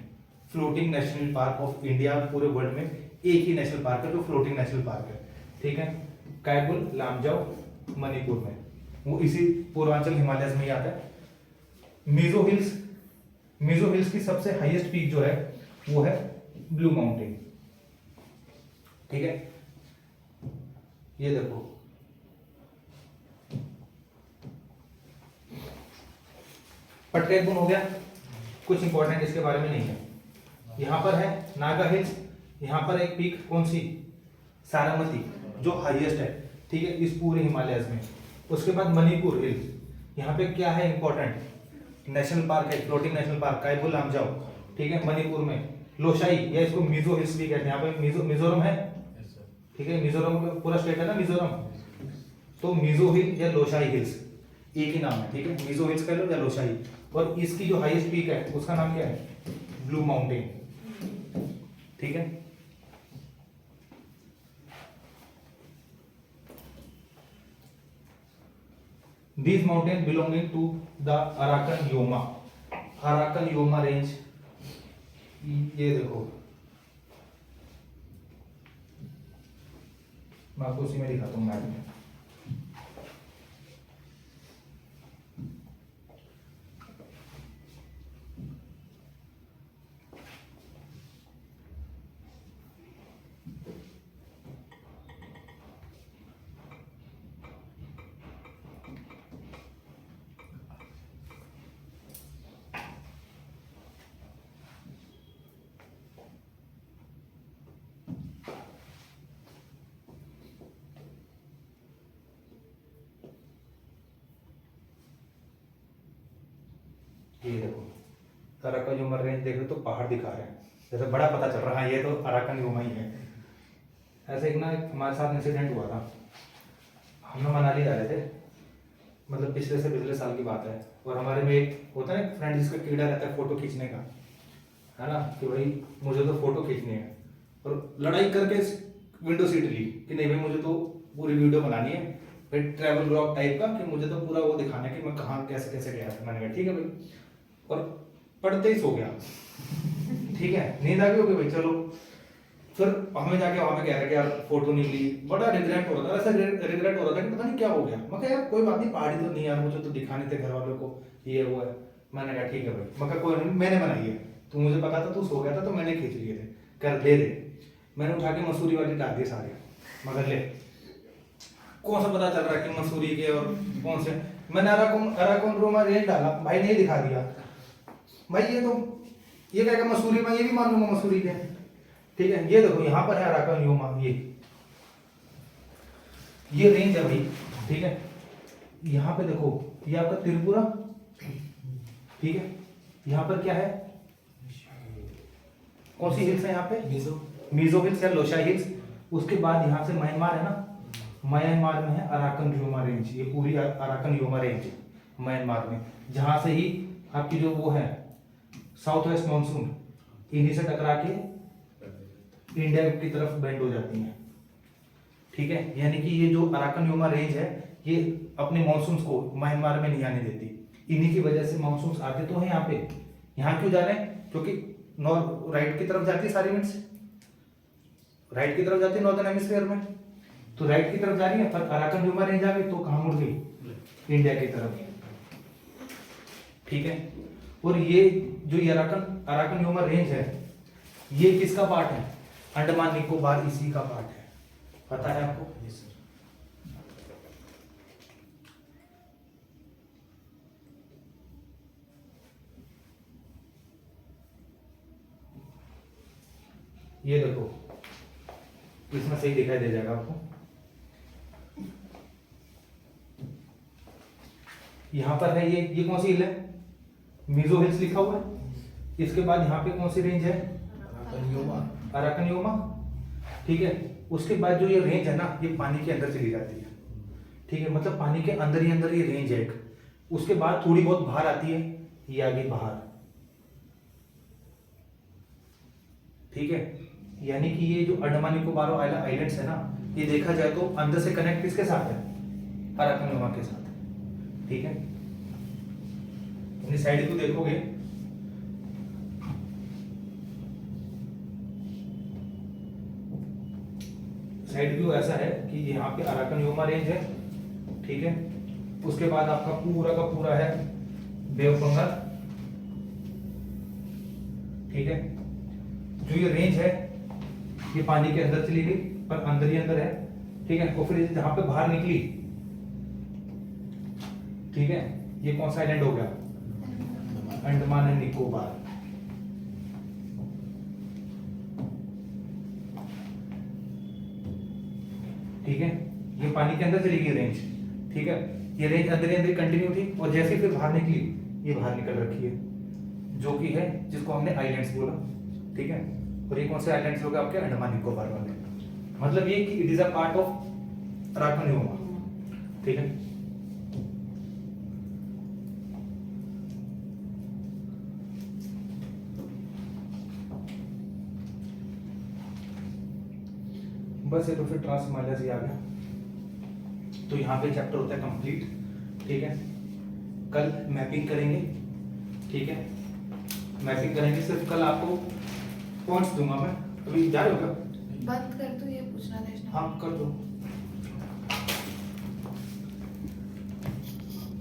Floating national park of India, पूरे वर्ल्ड में एक ही नेशनल पार्क है जो फ्लोटिंग नेशनल पार्क है, ठीक है, कायबुल लामजाओ मणिपुर में, वो इसी पूर्वांचल हिमालय में ही आता है। मिजो हिल्स, मिजो हिल्स की सबसे हाईएस्ट पीक जो है वो है ब्लू माउंटेन, ठीक है। ये देखो, पटकेबुन हो गया, कुछ इंपॉर्टेंट इसके बारे में नहीं है। यहाँ पर है नागा हिल्स, यहाँ पर एक पीक कौन सी? सारामती, जो हाईएस्ट है, ठीक है, इस पूरे हिमालयस में। उसके बाद मणिपुर हिल्स, यहाँ पे क्या है इंपॉर्टेंट? नेशनल पार्क है, फ्लोटिंग नेशनल पार्क, कायबुल लामजाओ, ठीक है, मणिपुर में। लोशाई, या इसको मिजो हिल्स भी कहते हैं, यहाँ पे मिजोरम है, ठीक है, मिजोरम में पूरा स्टेट है ना मिजोरम, तो मिजो हिल या लोशाई हिल्स एक ही नाम है, ठीक है, मिजो हिल्स कह लो या लोशाई। और इसकी जो हाईएस्ट पीक है उसका नाम क्या है? ब्लू माउंटेन, ठीक है। These mountains belonging to the Arakan Yoma, Arakan Yoma range, ये देखो, मैं आपको उसी में दिखाता हूँ मैप में। ये देखो, अराकन यूमा रेंज देख रहे तो पहाड़ दिखा रहे हैं, जैसे बड़ा पता चल रहा है ये तो अराकन यूमा ही है। ऐसे एक ना हमारे साथ इंसिडेंट हुआ था, हम लोग मनाली जा रहे थे, मतलब पिछले साल की बात है, और हमारे में एक होता है ना फ्रेंड जिसका कीड़ा रहता है फोटो खींचने का, है ना, कि भाई मुझे तो फोटो खींचनी है, और लड़ाई करके विंडो सीट ली कि नहीं भाई मुझे तो पूरी वीडियो बनानी है, फिर ट्रैवल ब्लॉग टाइप का, कि मुझे तो पूरा वो दिखाना है कि मैं कहाँ कैसे कैसे गया था। मैंने कहा ठीक है भाई, और पढ़ते ही सो गया, ठीक है, नींद आ गई होगी भाई, चलो। फिर हमें जाके वहां पे कह रहे कि यार फोटो नहीं ली, बड़ा रिग्रेट हो रहा था, ऐसा रिग्रेट हो रहा था कि पता नहीं क्या हो गया। मैं कहा यार कोई बात नहीं, पहाड़ी तो नहीं यार, मुझे तो दिखाने थे घर वालों को, ये वो है। मैंने कहा ठीक है भाई, मैं कहा कोई नहीं, मैंने बनाई है, तू मुझे पता था तू सो गया था तो मैंने खींच लिए थे, कर दे दे। मैंने उठा के मसूरी वाली डाल दिए सारे, मगर ले कौन सा पता चल रहा है कि मसूरी के और कौन से। मैंने अराकुन रोमा रेंज डाला, भाई ने दिखा दिया, भाई ये तो ये कहेगा मसूरी में, ये भी मान लूंगा मसूरी के, ठीक है। ये देखो यहाँ पर है अराकन योमा, ये रेंज है भाई, ठीक है। यहाँ पे देखो ये आपका त्रिपुरा, ठीक है, यहाँ पर क्या है, कौन सी हिल्स है यहाँ पे? मिजो हिल्स या लोशाई हिल्स। उसके बाद यहाँ से म्यांमार है ना, म्यांमार में है अराकन योमा रेंज, ये पूरी अराकन योमा रेंज म्यांमार में, जहां से ही आपकी जो वो है साउथ वेस्ट मानसून इन्हीं से टकरा के इंडिया की तरफ बेंड हो जाती है, ठीक है। यानी कि ये जो अराकन योमा रेंज है ये अपने मानसून्स को म्यांमार में नहीं आने देती। इन्हीं की वजह से मानसून्स आते तो हैं यहाँ पे। यहाँ क्यों जा रहे हैं? क्योंकि राइट की तरफ जाती है सारी विंड्स, राइट की तरफ जाती है नॉर्दर्न हेमिस्फीयर में, तो राइट की तरफ जा रही है, पर अराकन ह्यूमा रेंज आ गई तो कहाँ मुड़ गई? इंडिया की तरफ। ठीक है, और ये जो अराकन ह्यूमा रेंज है, ये किसका पार्ट है? अंडमान निकोबार इसी का पार्ट है। पता है आपको? Yes sir. ये देखो, इसमें सही दिखाई दे जाएगा आपको। यहाँ पर है ये कौन सी हिल है? मिजो हिल्स लिखा हुआ है। इसके बाद यहाँ पे कौन सी रेंज है? अराकन ह्यूमा। ठीक है, उसके बाद जो ये रेंज है ना, ये पानी के अंदर चली जाती है। ठीक है, मतलब पानी के अंदर ही अंदर ये रेंज है एक। उसके बाद थोड़ी बहुत बाहर आती है, ये आ गई बाहर। ठीक है, यानी कि ये जो अंडमान निकोबार आइलैंड्स है ना, ये देखा जाए तो अंदर से कनेक्ट किसके साथ है? अराकन ह्यूमा के साथ। ठीक है, अपनी साइड को देखोगे, साइड व्यू ऐसा है कि यहाँ पे अराकन ह्यूमा रेंज है। ठीक है, उसके बाद आपका पूरा का पूरा है बे ऑफ बंगाल। ठीक है, जो ये रेंज है ये पानी के अंदर चली गई, पर अंदर ही अंदर है। ठीक है, और फिर जहां पे बाहर निकली, ठीक है, ये कौन सा आइलैंड हो गया? अंडमान एंड निकोबार। ठीक है, ये पानी के अंदर चली गई रेंज। ठीक है, ये रेंज अंदर ही अंदर कंटिन्यू थी, और जैसे फिर बाहर निकली, ये बाहर निकल रखी है, जो कि है जिसको हमने आइलैंड्स बोला। ठीक है, और ये कौन से आइलैंड्स हो गए आपके? अंडमान निकोबार वाले। मतलब ये कि it is a part of Arakan Huma. ठीक है, बस ये तो फिर ट्रांस हिमालय से आ गया। तो यहाँ पे चैप्टर होता है कंप्लीट। ठीक है, कल मैपिंग करेंगे। ठीक है, मैपिंग करेंगे, सिर्फ कल आपको पॉइंट्स दूंगा मैं। अभी जा रहे हो क्या? बंद कर दूं, ये पूछना था। हाँ कर दो।